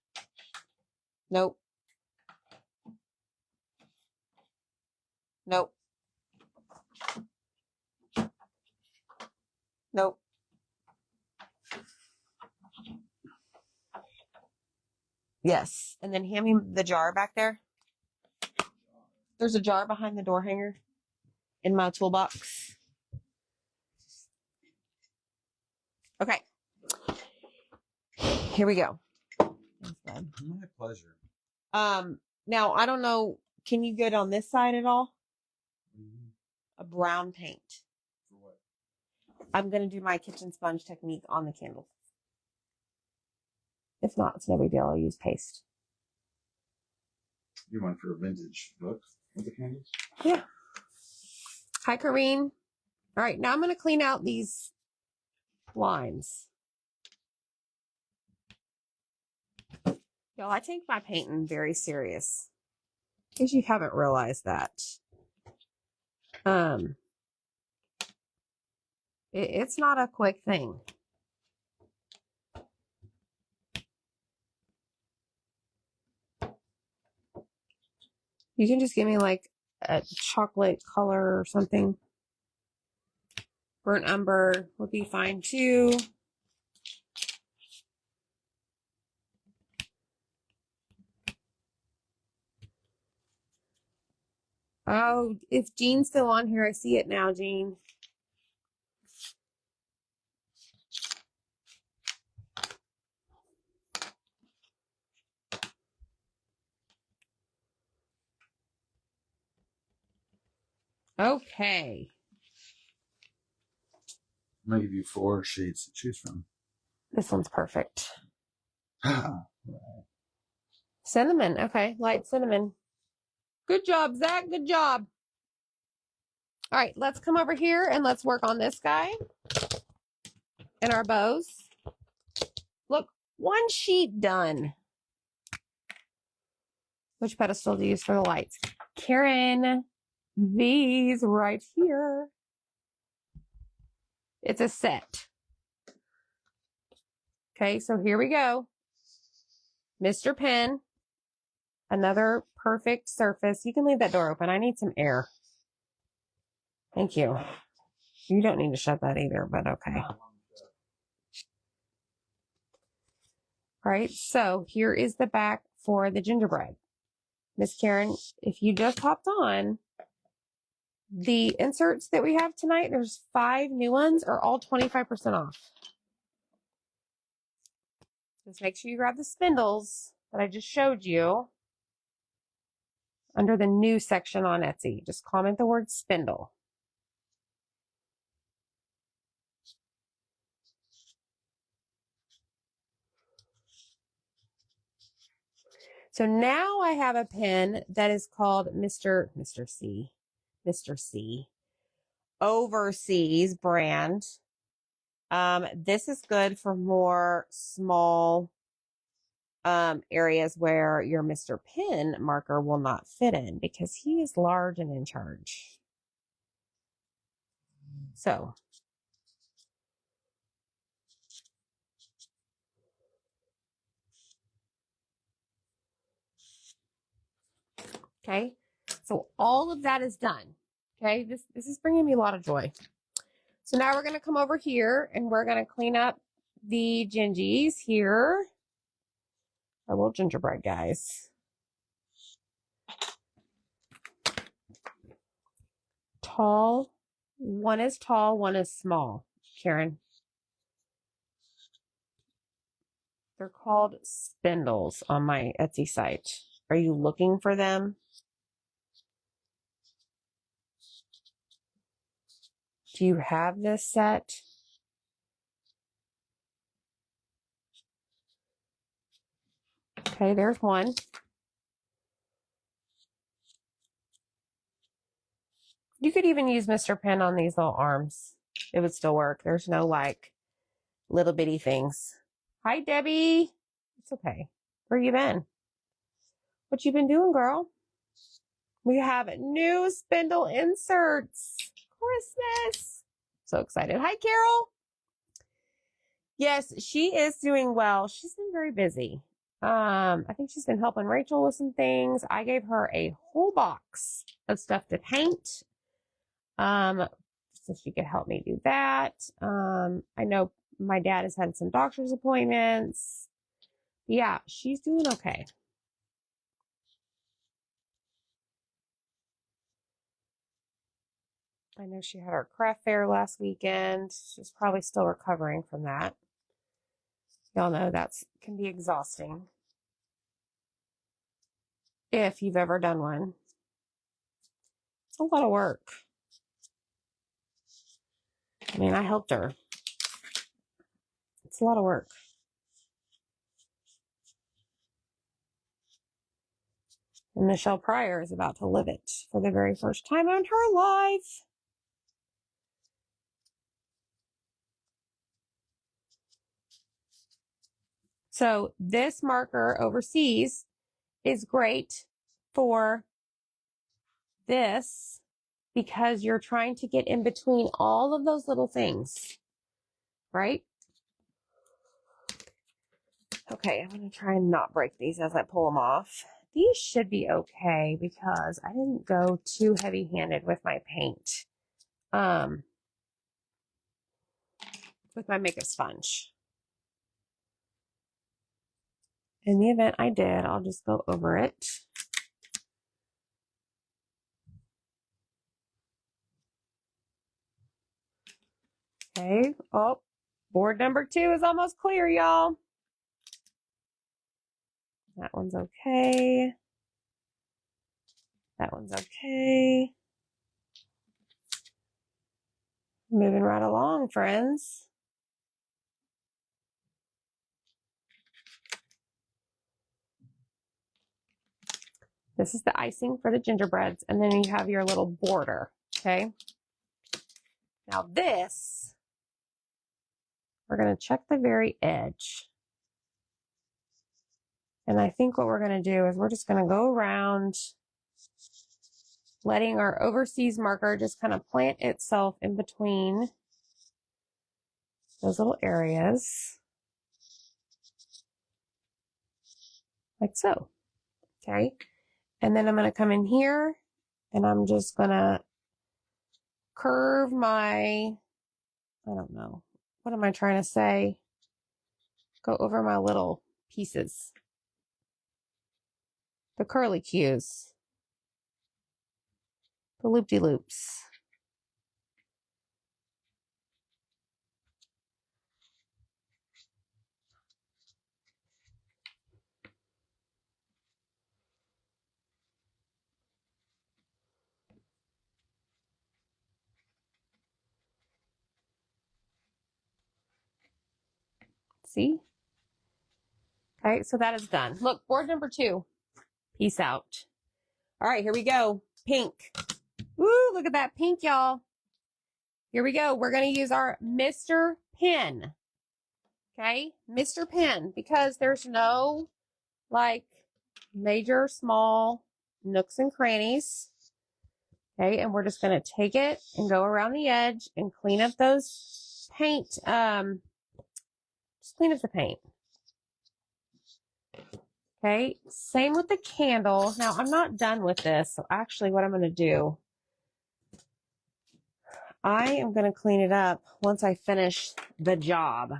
Nope. Nope. Nope. Yes. And then hand me the jar back there. There's a jar behind the door hanger in my toolbox. Okay. Here we go. My pleasure. Now I don't know. Can you get on this side at all? Mm-hmm. A brown paint. For what? I'm going to do my kitchen sponge technique on the candles. If not, it's no big deal. I'll use paste. You went for a vintage book with the candles? Yeah. Hi, Kareen. All right, now I'm going to clean out these lines. Y'all, I take my painting very serious. In case you haven't realized that. It's not a quick thing. You can just give me like a chocolate color or something. Burnt umber would be fine too. Oh, if Jean's still on here, I see it now, Jean. Okay. I'm going to give you 4 shades to choose from. This one's perfect. Right. Cinnamon. Okay, light cinnamon. Good job, Zach. Good job. All right, let's come over here and let's work on this guy and our bows. Look, one sheet done. Which pedestal to use for the lights? Karen, these right here. It's a set. Okay, so here we go. Mr. Pen. Another perfect surface. You can leave that door open. I need some air. Thank you. You don't need to shut that either, but okay. All right, so here is the back for the gingerbread. Miss Karen, if you just hopped on, the inserts that we have tonight, there's 5 new ones, are all 25% off. Just make sure you grab the spindles that I just showed you under the new section on Etsy. Just comment the word spindle. So now I have a pen that is called Mr. C. Overseas brand. This is good for more small areas where your Mr. Pen marker will not fit in because he is large and in charge. So okay, so all of that is done. Okay, this is bringing me a lot of joy. So now we're going to come over here and we're going to clean up the gingies here. Our little gingerbread guys. Tall. One is tall, one is small, Karen. They're called spindles on my Etsy site. Are you looking for them? Do you have this set? Okay, there's one. You could even use Mr. Pen on these little arms. It would still work. There's no like little bitty things. Hi, Debbie. It's okay. Where you been? What you been doing, girl? We have new spindle inserts. Christmas. So excited. Hi, Carol. Yes, she is doing well. She's been very busy. I think she's been helping Rachel with some things. I gave her a whole box of stuff to paint. So she could help me do that. I know my dad has had some doctor's appointments. Yeah, she's doing okay. I know she had her craft fair last weekend. She's probably still recovering from that. Y'all know that's can be exhausting if you've ever done one. It's a lot of work. I mean, I helped her. It's a lot of work. And Michelle Pryor is about to live it for the very first time in her life. So this marker overseas is great for this because you're trying to get in between all of those little things, right? Okay, I'm going to try and not break these as I pull them off. These should be okay because I didn't go too heavy-handed with my paint. With my makeup sponge. In the event I did, I'll just go over it. Okay. Oh, board number 2 is almost clear, y'all. That one's okay. That one's okay. Moving right along, friends. This is the icing for the gingerbreads, and then you have your little border, okay? Now this, we're going to check the very edge. And I think what we're going to do is we're just going to go around letting our overseas marker just kind of plant itself in between those little areas. Like so. Okay. And then I'm going to come in here and I'm just going to curve my, I don't know, what am I trying to say? Go over my little pieces. The curly cues. The loop-de-loops. See? Okay, so that is done. Look, board number 2. Peace out. All right, here we go. Pink. Woo, look at that pink, y'all. Here we go. We're going to use our Mr. Pen. Okay, Mr. Pen, because there's no like major, small nooks and crannies. Okay, and we're just going to take it and go around the edge and clean up those paint. Just clean up the paint. Okay, same with the candle. Now, I'm not done with this. So actually what I'm going to do, I am going to clean it up once I finish the job.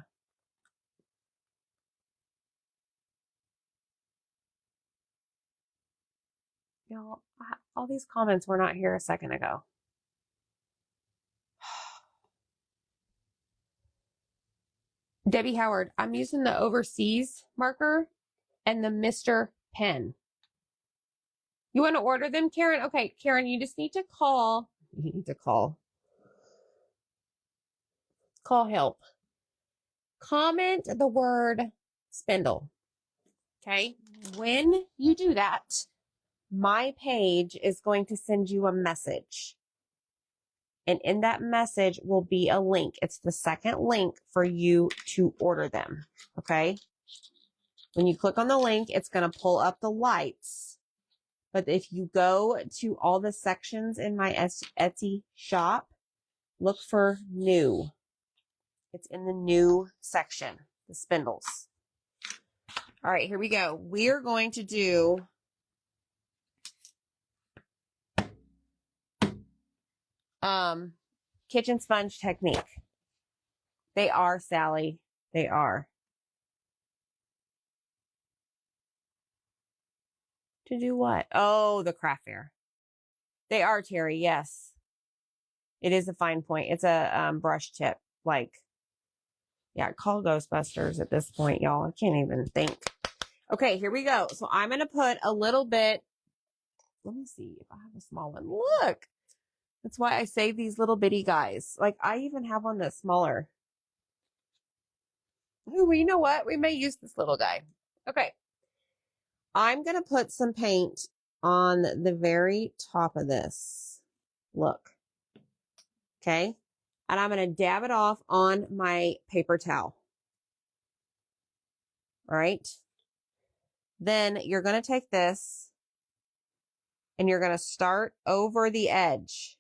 Y'all, all these comments were not here a second ago. Debbie Howard, I'm using the overseas marker and the Mr. Pen. You want to order them, Karen? Okay, Karen, you just need to call. You need to call. Call help. Comment the word Spindle. Okay? When you do that, my page is going to send you a message. And in that message will be a link. It's the second link for you to order them. Okay? When you click on the link, it's going to pull up the lights. But if you go to all the sections in my Etsy shop, look for new. It's in the new section, the spindles. All right, here we go. We're going to do kitchen sponge technique. They are, Sally. They are. To do what? Oh, the craft fair. They are, Terry. Yes. It is a fine point. It's a brush tip. Like, yeah, call Ghostbusters at this point, y'all. I can't even think. Okay, here we go. So I'm going to put a little bit. Let me see if I have a small one. Look. That's why I save these little bitty guys. Like, I even have one that's smaller. Ooh, well, you know what? We may use this little guy. Okay. I'm going to put some paint on the very top of this. Look. Okay. And I'm going to dab it off on my paper towel. All right. Then you're going to take this and you're going to start over the edge.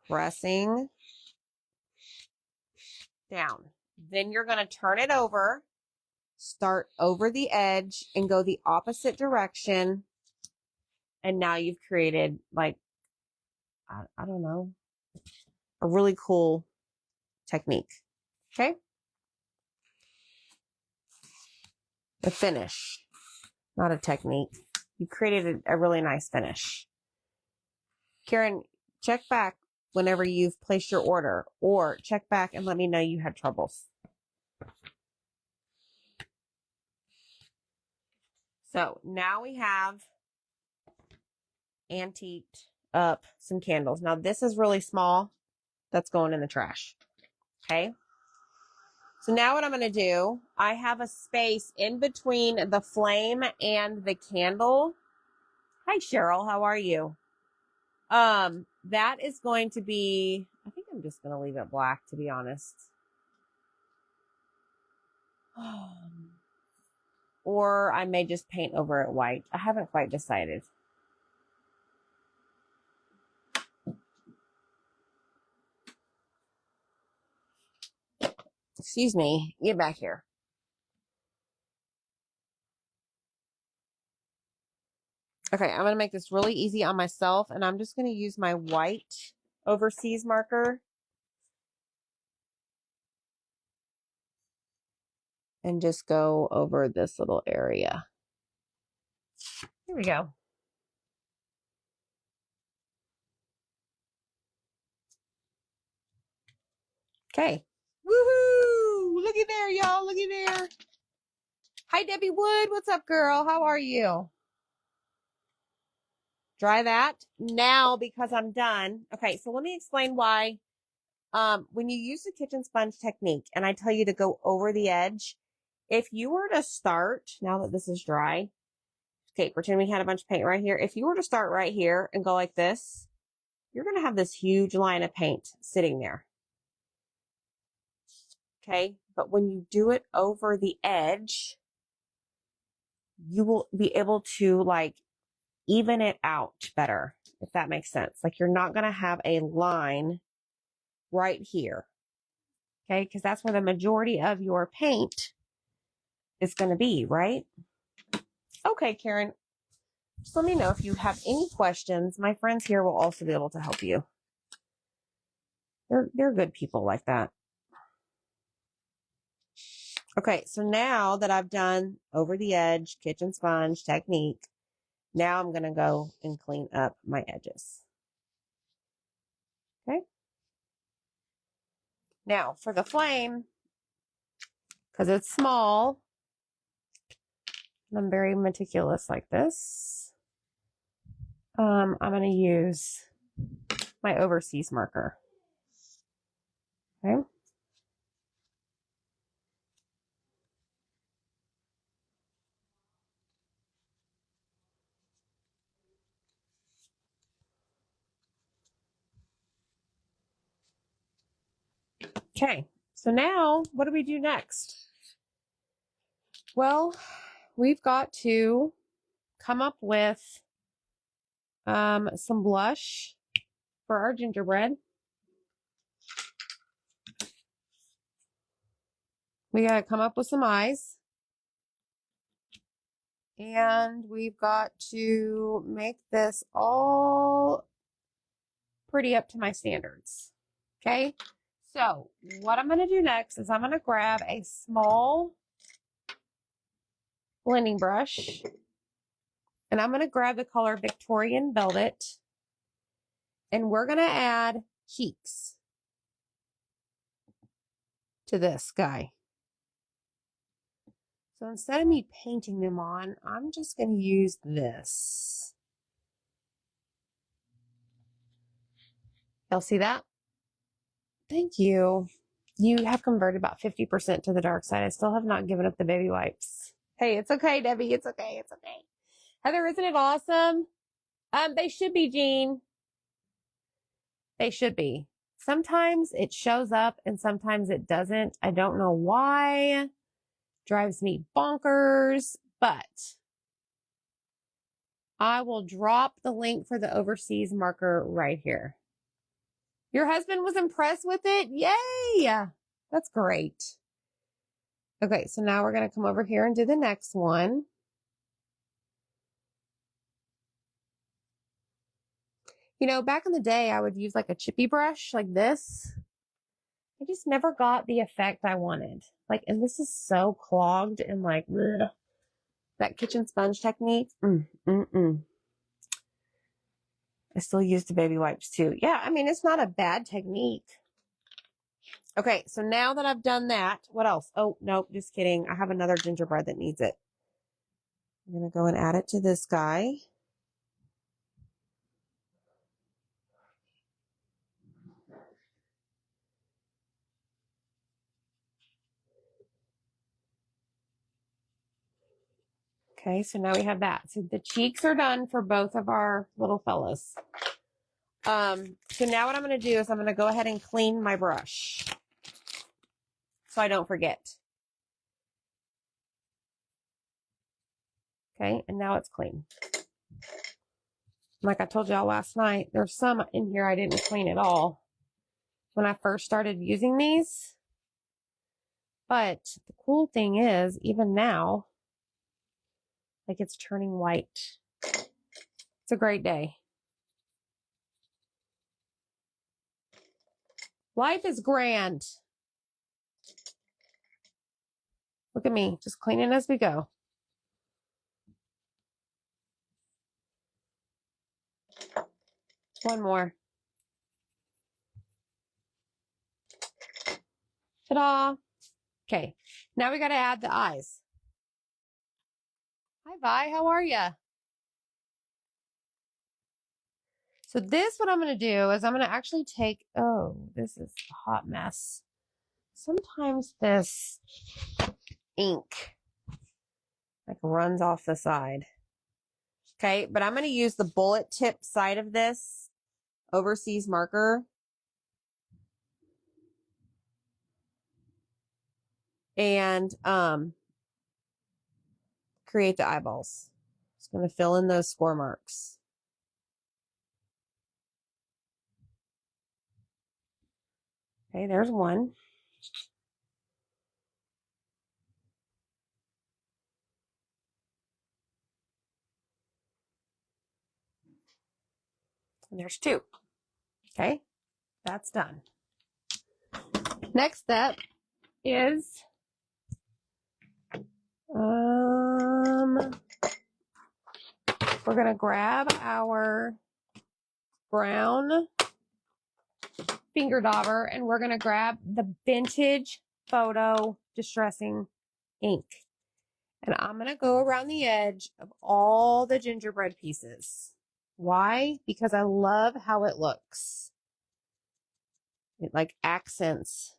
Pressing down. Then you're going to turn it over, start over the edge and go the opposite direction. And now you've created like, I don't know, a really cool technique. Okay. The finish, not a technique. You created a really nice finish. Karen, check back whenever you've placed your order or check back and let me know you had troubles. So now we have antiqued up some candles. Now this is really small. That's going in the trash. Okay. So now what I'm going to do, I have a space in between the flame and the candle. Hi, Cheryl. How are you? That is going to be, I think I'm just going to leave it black, to be honest. Or I may just paint over it white. I haven't quite decided. Excuse me. Get back here. Okay, I'm going to make this really easy on myself, and I'm just going to use my white overseas marker and just go over this little area. Here we go. Okay. Woohoo! Looky there, y'all. Looky there. Hi, Debbie Wood. What's up, girl? How are you? Dry that now because I'm done. Okay, so let me explain why. When you use the kitchen sponge technique and I tell you to go over the edge, if you were to start, now that this is dry, okay, pretend we had a bunch of paint right here. If you were to start right here and go like this, you're going to have this huge line of paint sitting there. Okay, but when you do it over the edge, you will be able to like even it out better, if that makes sense. Like you're not going to have a line right here. Okay, because that's where the majority of your paint is going to be, right? Okay, Karen, just let me know if you have any questions. My friends here will also be able to help you. They're good people like that. Okay, so now that I've done over the edge kitchen sponge technique, now I'm going to go and clean up my edges. Okay. Now for the flame, because it's small, I'm very meticulous like this. I'm going to use my overseas marker. Okay. Okay. So now what do we do next? Well, we've got to come up with some blush for our gingerbread. We got to come up with some eyes. And we've got to make this all pretty up to my standards. Okay. So what I'm going to do next is I'm going to grab a small blending brush. And I'm going to grab the color Victorian Velvet. And we're going to add cheeks to this guy. So instead of me painting them on, I'm just going to use this. Y'all see that? Thank you. You have converted about 50% to the dark side. I still have not given up the baby wipes. Hey, it's okay, Debbie. It's okay. It's okay. Heather, isn't it awesome? They should be, Jean. They should be. Sometimes it shows up and sometimes it doesn't. I don't know why. Drives me bonkers, but I will drop the link for the overseas marker right here. Your husband was impressed with it? Yay! That's great. Okay, so now we're going to come over here and do the next one. You know, back in the day, I would use like a chippy brush like this. I just never got the effect I wanted. Like, and this is so clogged and like, ugh. That kitchen sponge technique. I still use the baby wipes too. Yeah, I mean, it's not a bad technique. Okay, so now that I've done that, what else? Oh, nope, just kidding. I have another gingerbread that needs it. I'm going to go and add it to this guy. Okay, so now we have that. So the cheeks are done for both of our little fellas. So now what I'm going to do is I'm going to go ahead and clean my brush so I don't forget. Okay, and now it's clean. Like I told y'all last night, there's some in here I didn't clean at all when I first started using these. But the cool thing is, even now, like it's turning white. It's a great day. Life is grand. Look at me, just cleaning as we go. One more. Ta-da! Okay, now we got to add the eyes. Hi, Vi, how are you? So this, what I'm going to do is I'm going to actually take, oh, this is a hot mess. Sometimes this ink like runs off the side. Okay, but I'm going to use the bullet tip side of this overseas marker. And create the eyeballs. Just going to fill in those score marks. Okay, there's one. And there's two. Okay, that's done. Next step is we're going to grab our brown finger dauber and we're going to grab the vintage photo distressing ink. And I'm going to go around the edge of all the gingerbread pieces. Why? Because I love how it looks. It like accents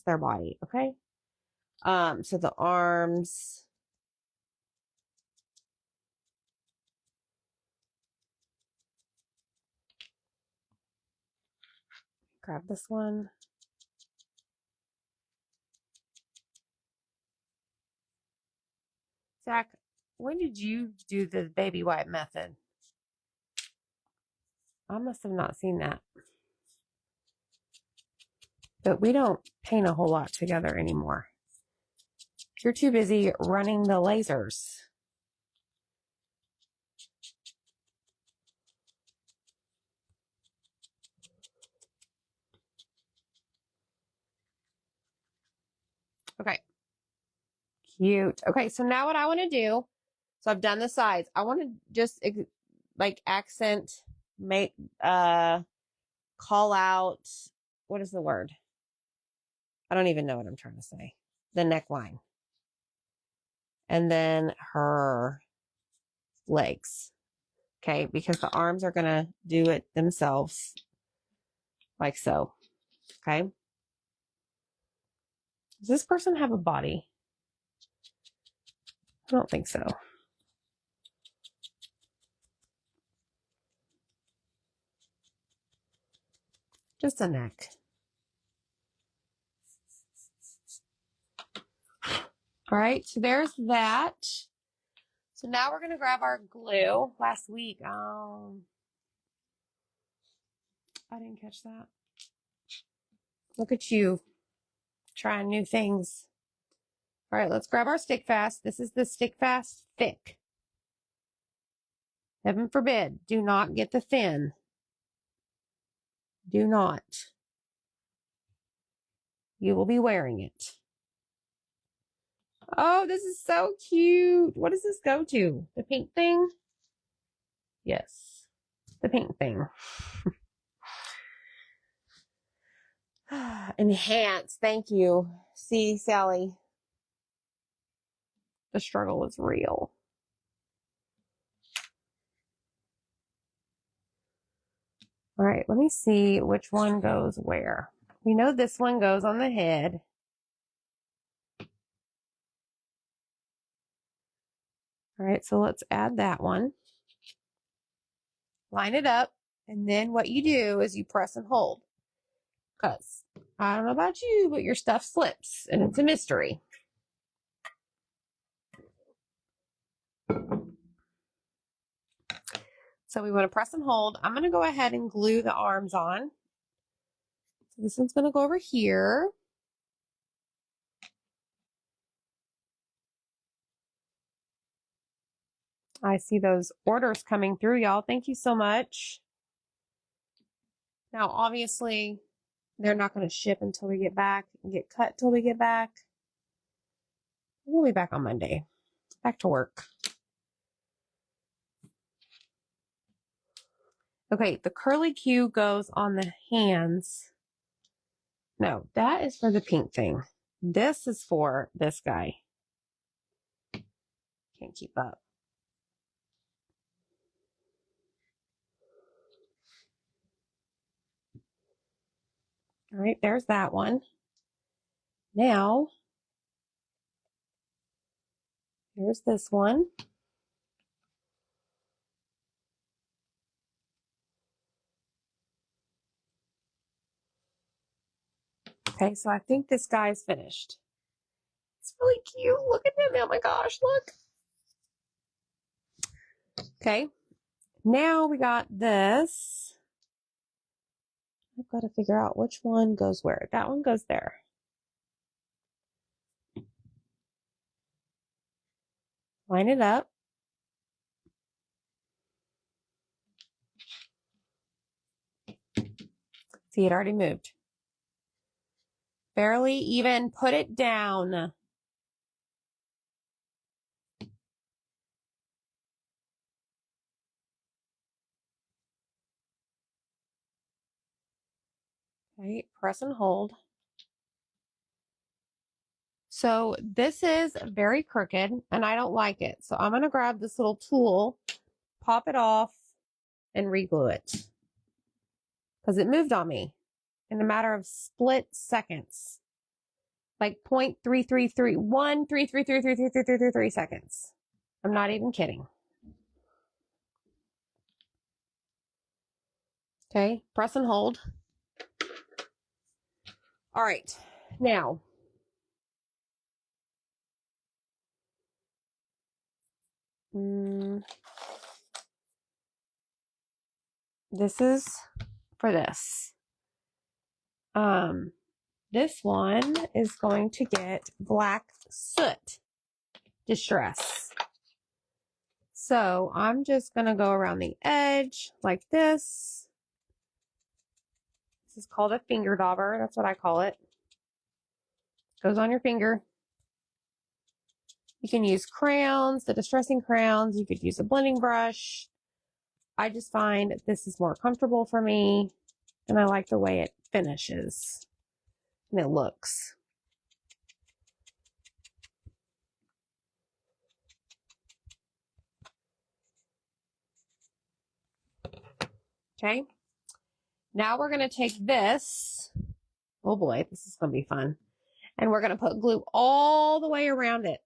their body, okay? So the arms. Grab this one. Zach, when did you do the baby wipe method? I must have not seen that. But we don't paint a whole lot together anymore. You're too busy running the lasers. Okay. Cute. Okay, so now what I want to do, so I've done the sides. I want to just like accent, make, call out, what is the word? I don't even know what I'm trying to say. The neckline. And then her legs. Okay, because the arms are going to do it themselves. Like so. Okay. Does this person have a body? I don't think so. Just a neck. All right, so there's that. So now we're going to grab our glue. Last week, I didn't catch that. Look at you trying new things. All right, let's grab our stick fast. This is the stick fast thick. Heaven forbid, do not get the thin. Do not. You will be wearing it. Oh, this is so cute. What does this go to? The pink thing? Yes, the pink thing. Enhance. Thank you. See, Sally. The struggle is real. All right, let me see which one goes where. We know this one goes on the head. All right, so let's add that one. Line it up, and then what you do is you press and hold. Because I don't know about you, but your stuff slips, and it's a mystery. So we want to press and hold. I'm going to go ahead and glue the arms on. So this one's going to go over here. I see those orders coming through, y'all. Thank you so much. Now, obviously, they're not going to ship until we get back and get cut till we get back. We'll be back on Monday. Back to work. Okay, the curly Q goes on the hands. No, that is for the pink thing. This is for this guy. Can't keep up. All right, there's that one. Now, here's this one. Okay, so I think this guy's finished. It's really cute. Look at him. Oh my gosh, look. Okay, now we got this. I've got to figure out which one goes where. That one goes there. Line it up. See, it already moved. Barely even put it down. Okay, press and hold. So this is very crooked and I don't like it. So I'm going to grab this little tool, pop it off, and re-glue it. Because it moved on me in a matter of split seconds. Like 0.33313333333 seconds. I'm not even kidding. Okay, press and hold. All right, now. This is for this. This one is going to get black soot distress. So I'm just going to go around the edge like this. This is called a finger dauber. That's what I call it. Goes on your finger. You can use crayons, the distressing crayons. You could use a blending brush. I just find this is more comfortable for me, and I like the way it finishes and it looks. Okay. Now we're going to take this. Oh boy, this is going to be fun. And we're going to put glue all the way around it.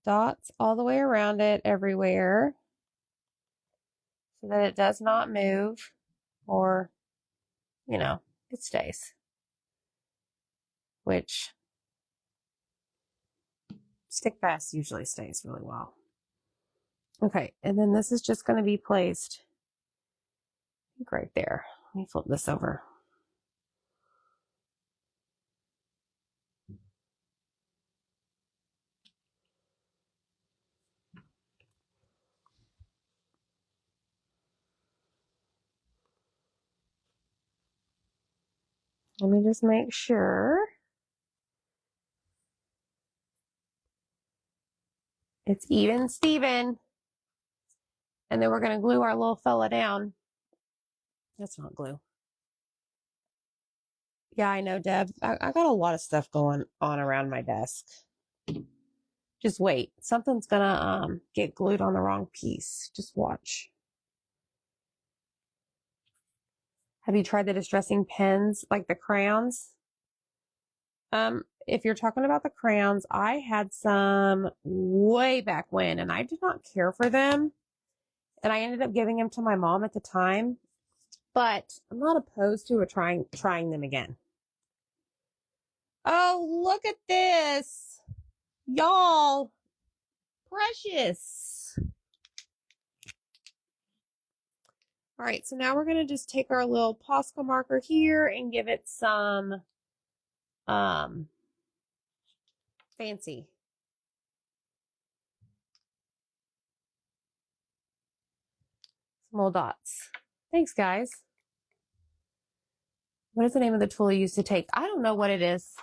Dots all the way around it everywhere so that it does not move or, you know, it stays. Which stick fast usually stays really well. Okay, and then this is just going to be placed right there. Let me flip this over. Let me just make sure it's even Steven. And then we're going to glue our little fella down. That's not glue. Yeah, I know, Deb. I got a lot of stuff going on around my desk. Just wait. Something's going to get glued on the wrong piece. Just watch. Have you tried the distressing pens, like the crayons? If you're talking about the crayons, I had some way back when, and I did not care for them. And I ended up giving them to my mom at the time. But I'm not opposed to trying them again. Oh, look at this. Y'all. Precious. All right, so now we're going to just take our little Posca marker here and give it some fancy. Some little dots. Thanks, guys. What is the name of the tool you used to take? I don't know what it is.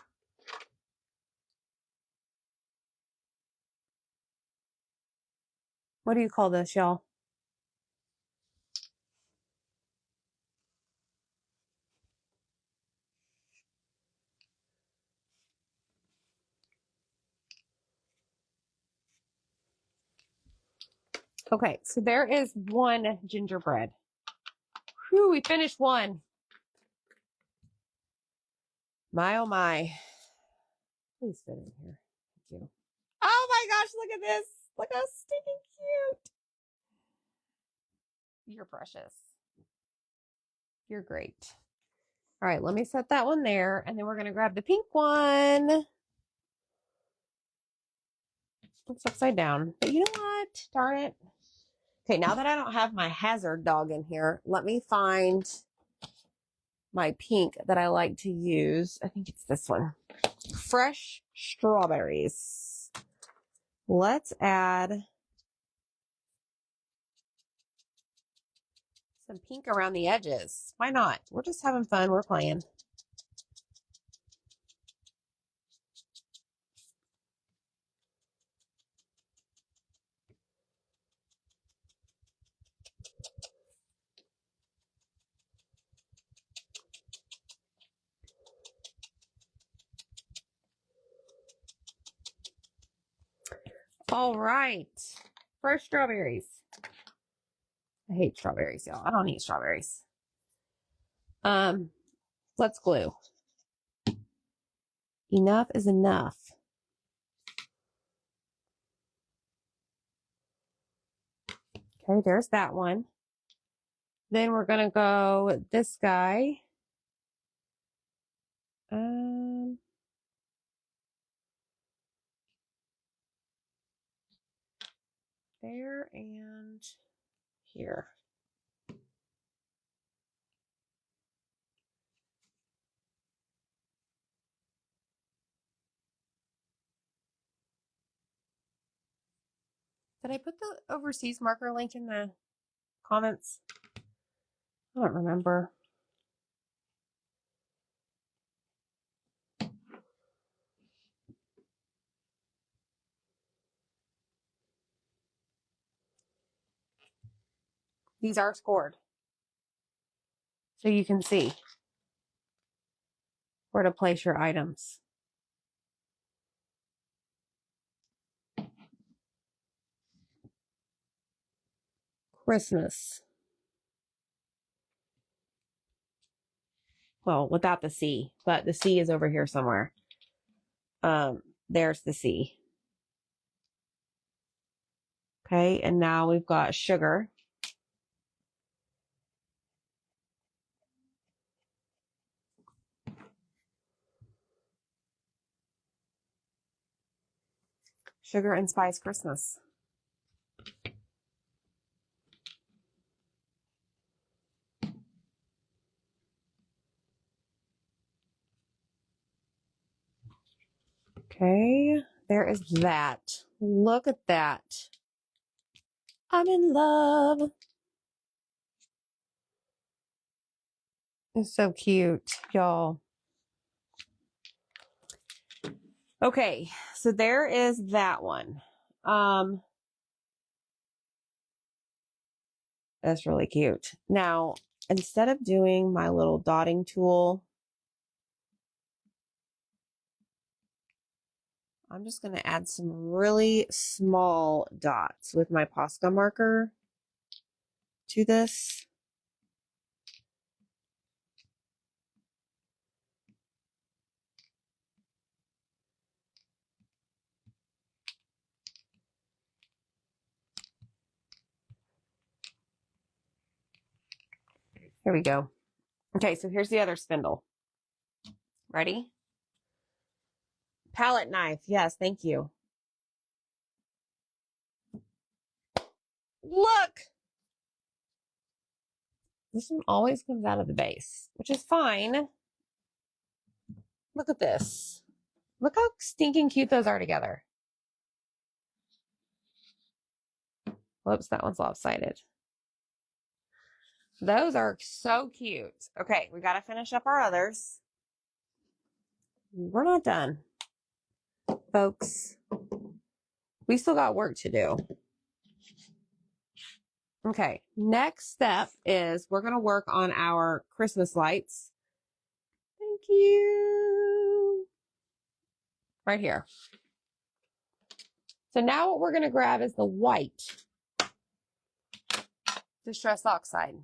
What do you call this, y'all? Okay, so there is one gingerbread. Whew, we finished one. My, oh my. Please fit in here. Thank you. Oh my gosh, look at this. Look how stinking cute. You're precious. You're great. All right, let me set that one there, and then we're going to grab the pink one. It's upside down. But you know what? Darn it. Okay, now that I don't have my hazard dog in here, let me find my pink that I like to use. I think it's this one. Fresh strawberries. Let's add some pink around the edges. Why not? We're just having fun. We're playing. All right. Fresh strawberries. I hate strawberries, y'all. I don't eat strawberries. Let's glue. Enough is enough. Okay, there's that one. Then we're gonna go with this guy. There and here. Did I put the overseas marker link in the comments? I don't remember. These are scored. So you can see where to place your items. Christmas. Well, without the C, but the C is over here somewhere. There's the C. Okay, and now we've got sugar. Sugar and Spice Christmas. Okay, there is that. Look at that. I'm in love. It's so cute, y'all. Okay, so there is that one. That's really cute. Now, instead of doing my little dotting tool, I'm just going to add some really small dots with my Posca marker to this. Here we go. Okay, so here's the other spindle. Ready? Palette knife. Yes, thank you. Look! This one always comes out of the base, which is fine. Look at this. Look how stinking cute those are together. Whoops, that one's lopsided. Those are so cute. Okay, we got to finish up our others. We're not done, folks. We still got work to do. Okay, next step is we're going to work on our Christmas lights. Thank you. Right here. So now what we're going to grab is the white Distress Oxide.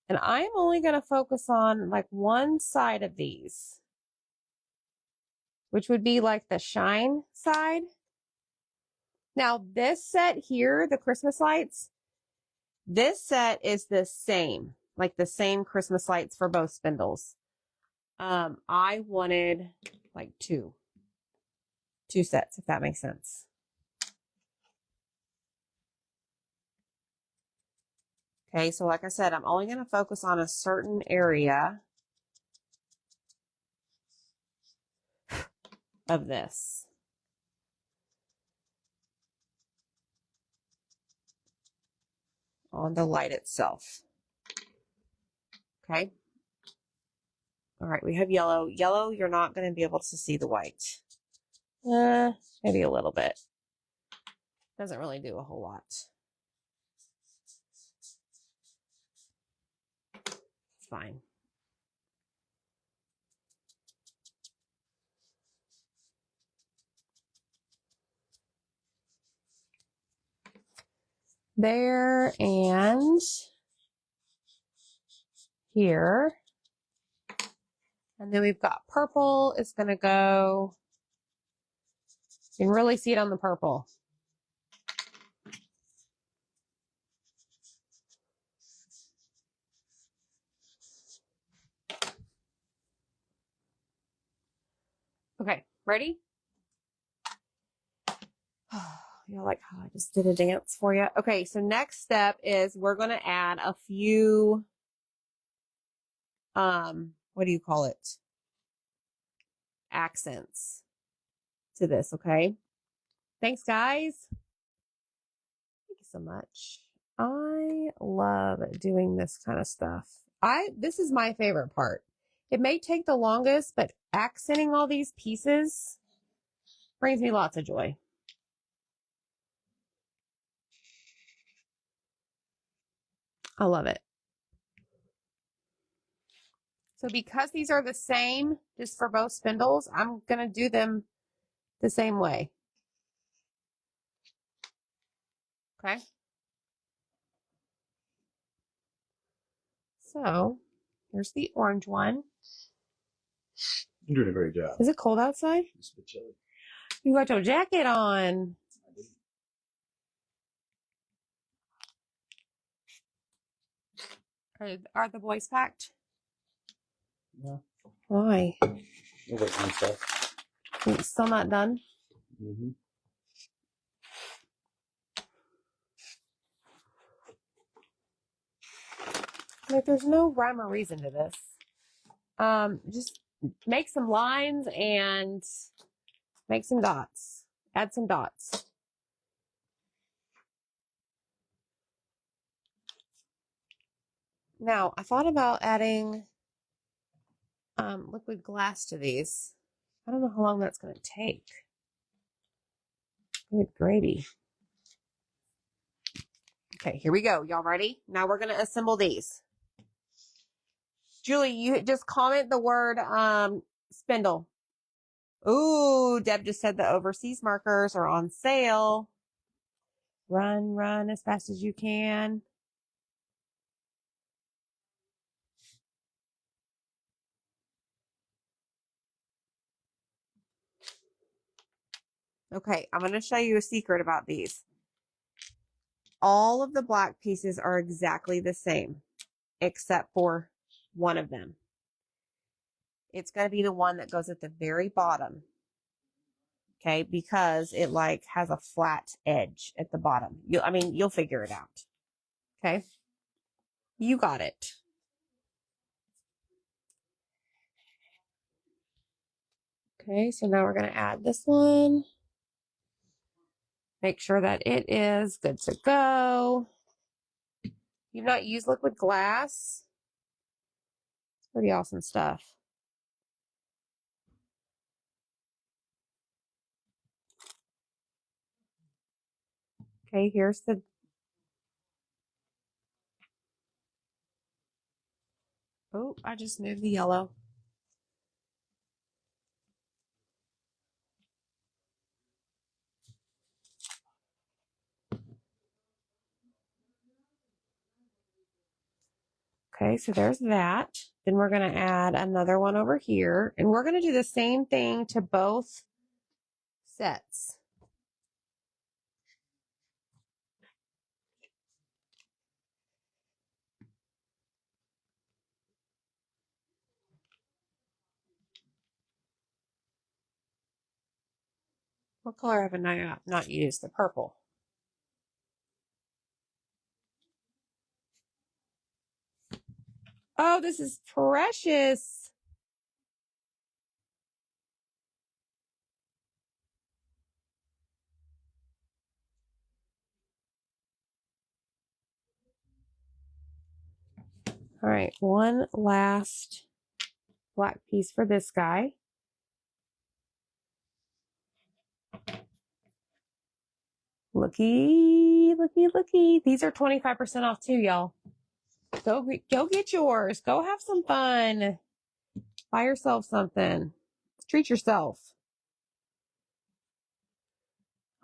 And I'm only going to focus on like one side of these, which would be like the shine side. Now this set here, the Christmas lights, this set is the same, like the same Christmas lights for both spindles. I wanted like two sets, if that makes sense. Okay, so like I said, I'm only going to focus on a certain area of this. On the light itself. Okay. All right, we have yellow. Yellow, you're not going to be able to see the white. Maybe a little bit. Doesn't really do a whole lot. It's fine. There and here. And then we've got purple. It's going to go, you can really see it on the purple. Okay, ready? You like how I just did a dance for you? Okay, so next step is we're going to add a few, what do you call it? Accents to this, okay? Thanks, guys. Thank you so much. I love doing this kind of stuff. This is my favorite part. It may take the longest, but accenting all these pieces brings me lots of joy. I love it. So because these are the same, just for both spindles, I'm going to do them the same way. Okay. So here's the orange one. You're doing a great job. Is it cold outside? It's a bit chilly. You got your jacket on. Are the boys packed? No. Why? We'll wait on stuff. It's still not done? Mm-hmm. Like, there's no rhyme or reason to this. Just make some lines and make some dots. Add some dots. Now, I thought about adding liquid glass to these. I don't know how long that's going to take. Good gravy. Okay, here we go. Y'all ready? Now we're going to assemble these. Julie, you just comment the word spindle. Ooh, Deb just said the overseas markers are on sale. Run as fast as you can. Okay, I'm going to show you a secret about these. All of the black pieces are exactly the same, except for one of them. It's going to be the one that goes at the very bottom. Okay, because it like has a flat edge at the bottom. You'll figure it out. Okay, you got it. Okay, so now we're going to add this one. Make sure that it is good to go. You've not used liquid glass. It's pretty awesome stuff. Okay, here's the... Oh, I just moved the yellow. Okay, so there's that. Then we're going to add another one over here. And we're going to do the same thing to both sets. What color have I not used? The purple. Oh, this is precious. All right, one last black piece for this guy. Looky, looky, looky. These are 25% off too, y'all. Go get yours. Go have some fun. Buy yourself something. Treat yourself.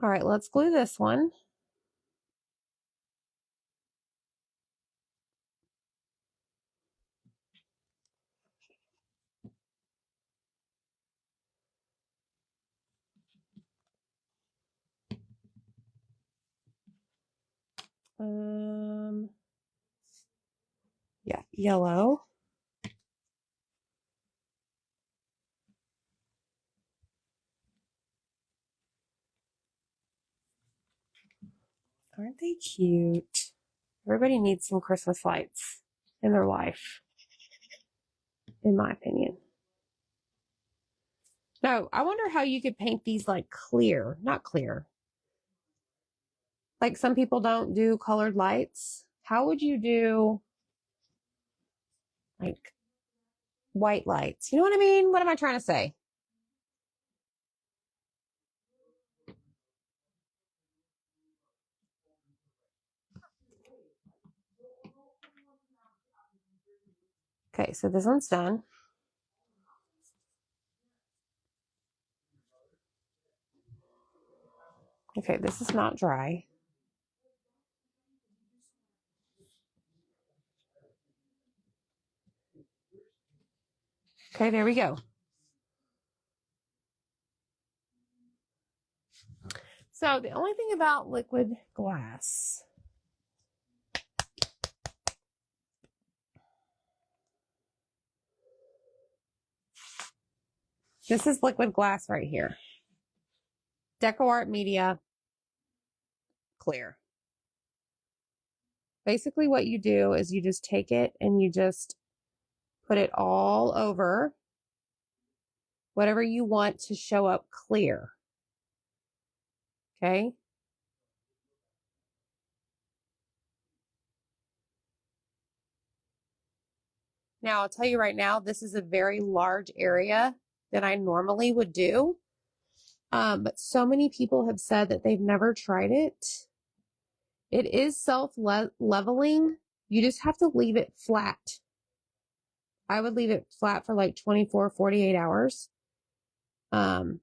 All right, let's glue this one. Yeah, yellow. Aren't they cute? Everybody needs some Christmas lights in their life, in my opinion. Now, I wonder how you could paint these like clear, not clear. Like some people don't do colored lights. How would you do like white lights? You know what I mean? What am I trying to say? Okay, so this one's done. Okay, this is not dry. Okay, there we go. So the only thing about liquid glass, this is liquid glass right here. Deco Art Media Clear. Basically what you do is you just take it and you just put it all over whatever you want to show up clear. Okay. Now I'll tell you right now, this is a very large area that I normally would do. But so many people have said that they've never tried it. It is self-leveling. You just have to leave it flat. I would leave it flat for like 24, 48 hours. So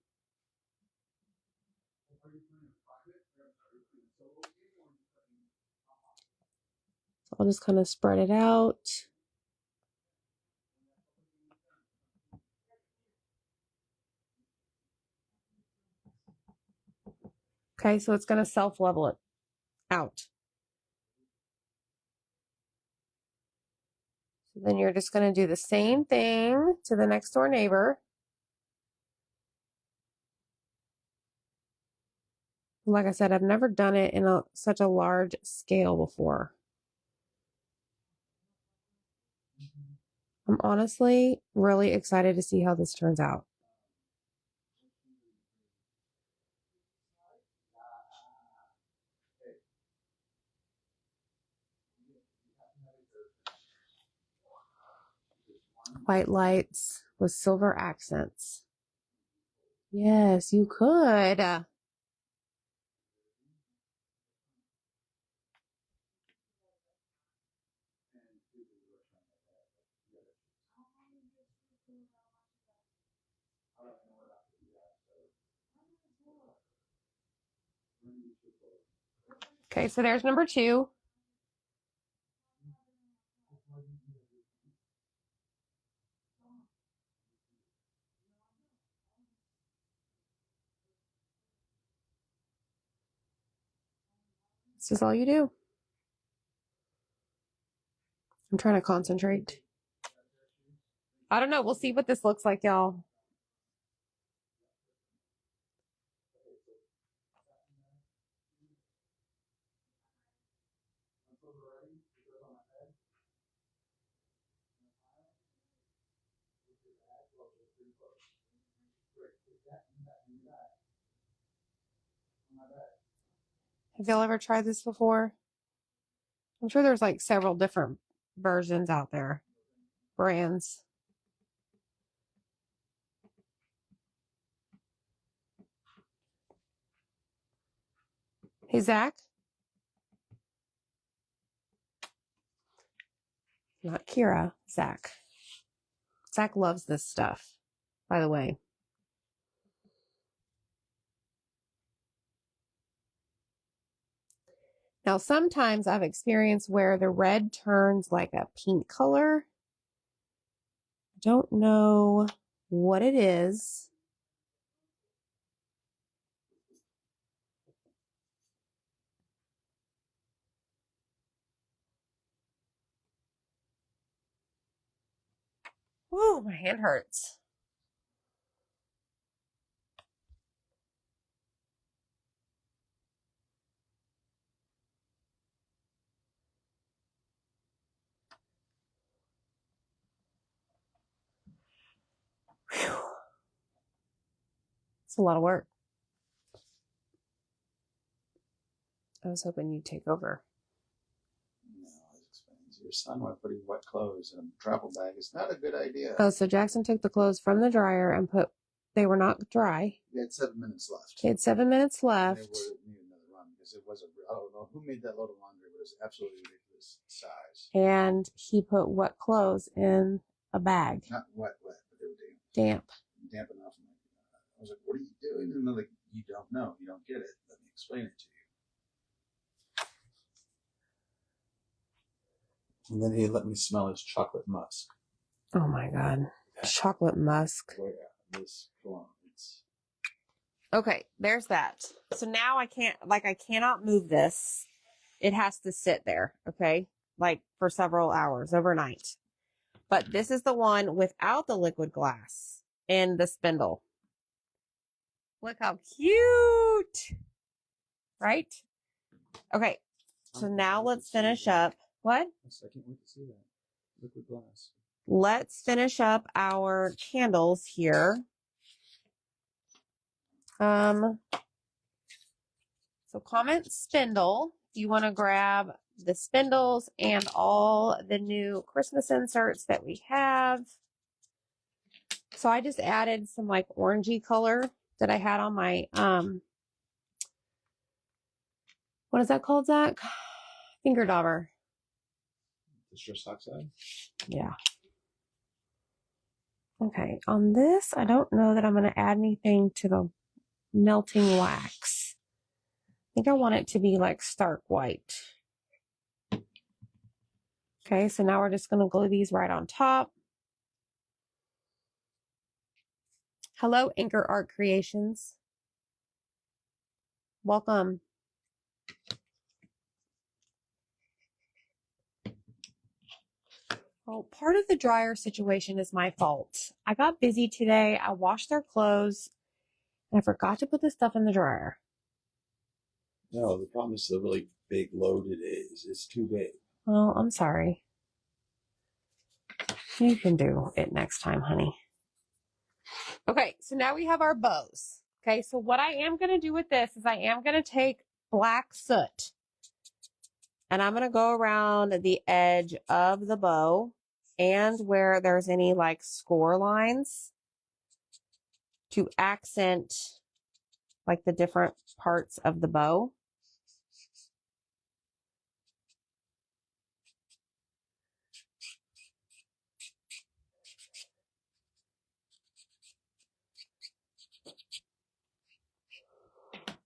I'll just kind of spread it out. Okay, so it's going to self-level it out. So then you're just going to do the same thing to the next door neighbor. Like I said, I've never done it in such a large scale before. I'm honestly really excited to see how this turns out. White lights with silver accents. Yes, you could. Okay, so there's number 2. This is all you do. I'm trying to concentrate. I don't know. We'll see what this looks like, y'all. Have y'all ever tried this before? I'm sure there's like several different versions out there. Brands. Hey, Zach. Not Kira. Zach. Zach loves this stuff, by the way. Now, sometimes I've experienced where the red turns like a pink color. I don't know what it is. Whoa, my hand hurts. Whew. It's a lot of work. I was hoping you'd take over. No, it explains. Your son went putting wet clothes in a travel bag. It's not a good idea. Oh, so Jackson took the clothes from the dryer and they were not dry. They had 7 minutes left. They had 7 minutes And left. they would need another run because it was I don't know who made that load of laundry, but it was absolutely ridiculous. this size. And he put wet clothes in a bag. Not wet, but they were Damp. damp enough. I was like, what are you doing? And they're like, you don't know. You don't get it. Let me explain it to you. And then he let me smell his chocolate musk. Oh my God. Chocolate musk. Oh, yeah. This cologne. It's... Okay, there's that. So now I cannot move this. It has to sit there, okay? Like for several hours, overnight. But this is the one without the liquid glass and the spindle. Look how cute. Right? Okay, so now let's finish up. What? I can't wait to see that. Liquid glass. Let's finish up our candles here. So comment Spindle if you want to grab the spindles and all the new Christmas inserts that we have. So I just added some like orangey color that I had on my, what is that called, Zach? Finger dauber. Is your sock side? Yeah. Okay, on this, I don't know that I'm going to add anything to the melting wax. I think I want it to be like stark white. Okay, so now we're just going to glue these right on top. Hello, Anchor Art Creations. Welcome. Well, part of the dryer situation is my fault. I got busy today. I washed their clothes and I forgot to put the stuff in the dryer. No, the problem is the really big load it is. It's too big. Well, I'm sorry. You can do it next time, honey. Okay, so now we have our bows. Okay, so what I am going to do with this is I am going to take black soot and I'm going to go around the edge of the bow and where there's any like score lines to accent like the different parts of the bow.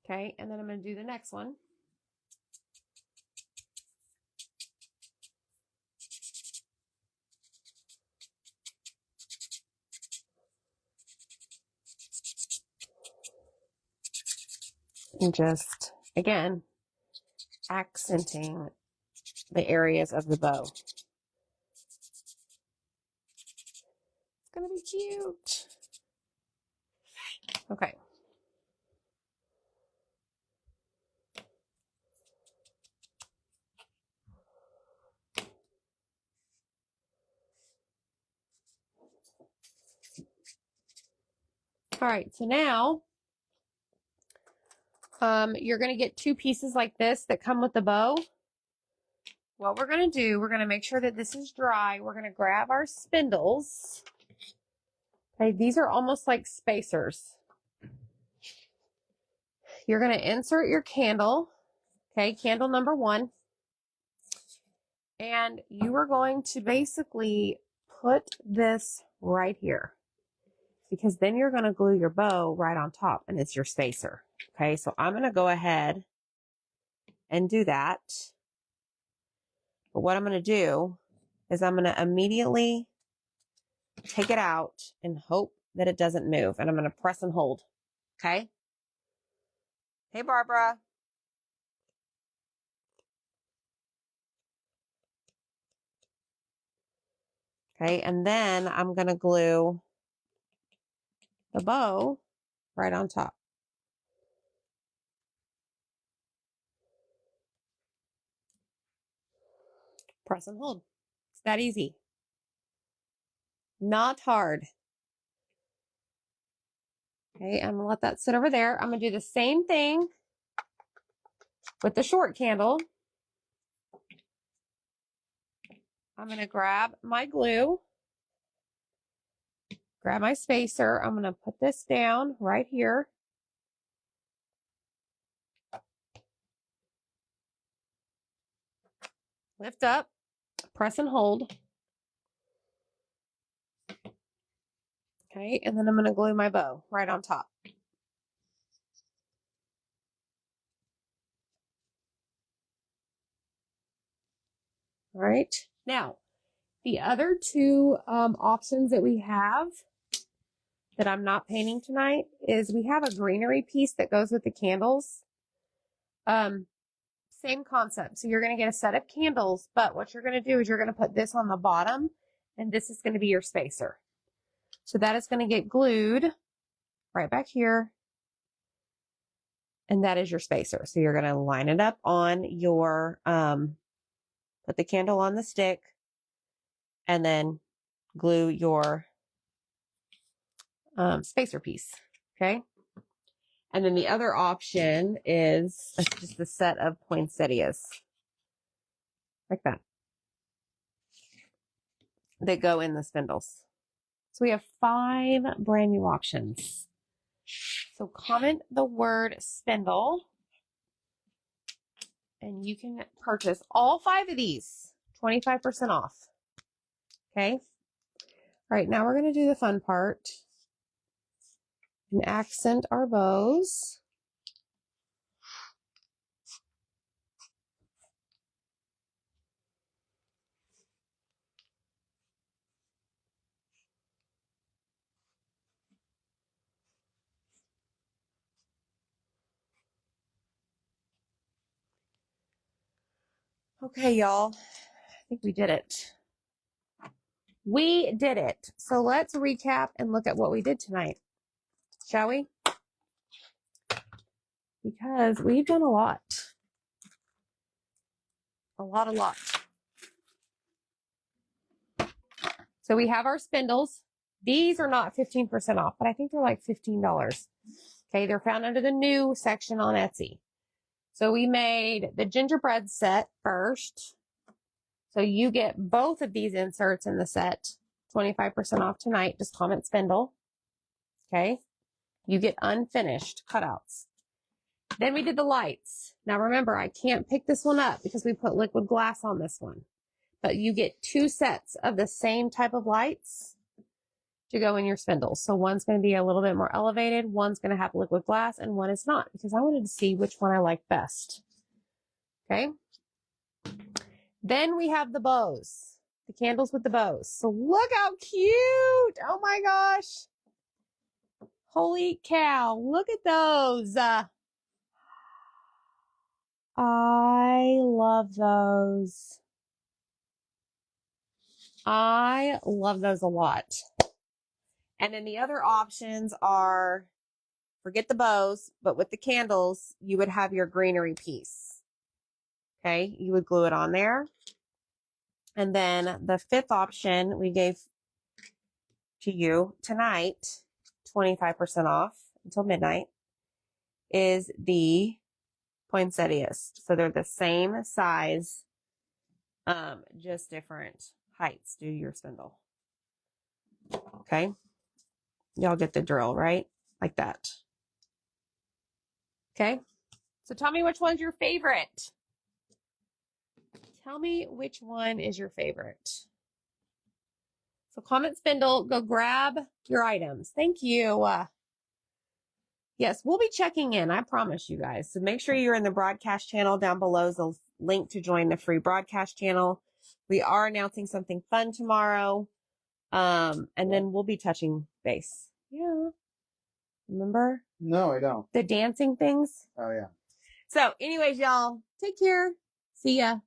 Okay, and then I'm going to do the next one. And just, again, accenting the areas of the bow. It's going to be cute. Okay. All right, so now you're going to get two pieces like this that come with the bow. What we're going to do, we're going to make sure that this is dry. We're going to grab our spindles. Okay, these are almost like spacers. You're going to insert your candle. Okay, candle number 1. And you are going to basically put this right here, because then you're going to glue your bow right on top and it's your spacer. Okay, so I'm going to go ahead and do that. But what I'm going to do is I'm going to immediately take it out and hope that it doesn't move. And I'm going to press and hold. Okay. Hey, Barbara. Okay, and then I'm going to glue the bow right on top. Press and hold. It's that easy. Not hard. Okay, I'm going to let that sit over there. I'm going to do the same thing with the short candle. I'm going to grab my glue, grab my spacer. I'm going to put this down right here. Lift up, press and hold. Okay, and then I'm going to glue my bow right on top. All right, now the other two options that we have that I'm not painting tonight is we have a greenery piece that goes with the candles. Same concept. So you're going to get a set of candles, but what you're going to do is you're going to put this on the bottom, and this is going to be your spacer. So that is going to get glued right back here, and that is your spacer. So you're going to line it up on your, put the candle on the stick, and then glue your spacer piece. Okay. And then the other option is just a set of poinsettias. Like that. That go in the spindles. So we have 5 brand new options. So comment the word spindle and you can purchase all 5 of these, 25% off. Okay. All right. Now we're going to do the fun part and accent our bows. Okay, y'all. I think we did it. We did it. So let's recap and look at what we did tonight. Shall we? Because we've done a lot. A lot. So we have our spindles. These are not 15% off, but I think they're like $15. Okay, they're found under the new section on Etsy. So we made the gingerbread set first. So you get both of these inserts in the set, 25% off tonight. Just comment spindle. Okay, you get unfinished cutouts. Then we did the lights. Now remember, I can't pick this one up because we put liquid glass on this one. But you get 2 sets of the same type of lights to go in your spindles. So one's going to be a little bit more elevated, one's going to have liquid glass, and one is not, because I wanted to see which one I like best. Okay. Then we have the bows, the candles with the bows. So look how cute. Oh my gosh. Holy cow. Look at those. I love those. I love those a lot. And then the other options are, forget the bows, but with the candles, you would have your greenery piece. Okay, you would glue it on there. And then the 5th option we gave to you tonight, 25% off until midnight, is the poinsettias. So they're the same size, just different heights. Do your spindle. Okay. Y'all get the drill, right? Like that. Okay. So tell me which one's your favorite. Tell me which one is your favorite. So comment spindle, go grab your items. Thank you. Yes, we'll be checking in. I promise you guys. So make sure you're in the broadcast channel. Down below is a link to join the free broadcast channel. We are announcing something fun tomorrow. And then we'll be touching base. Yeah. Remember? No, I don't. The dancing things? Oh, yeah. So anyways, y'all, take care. See ya.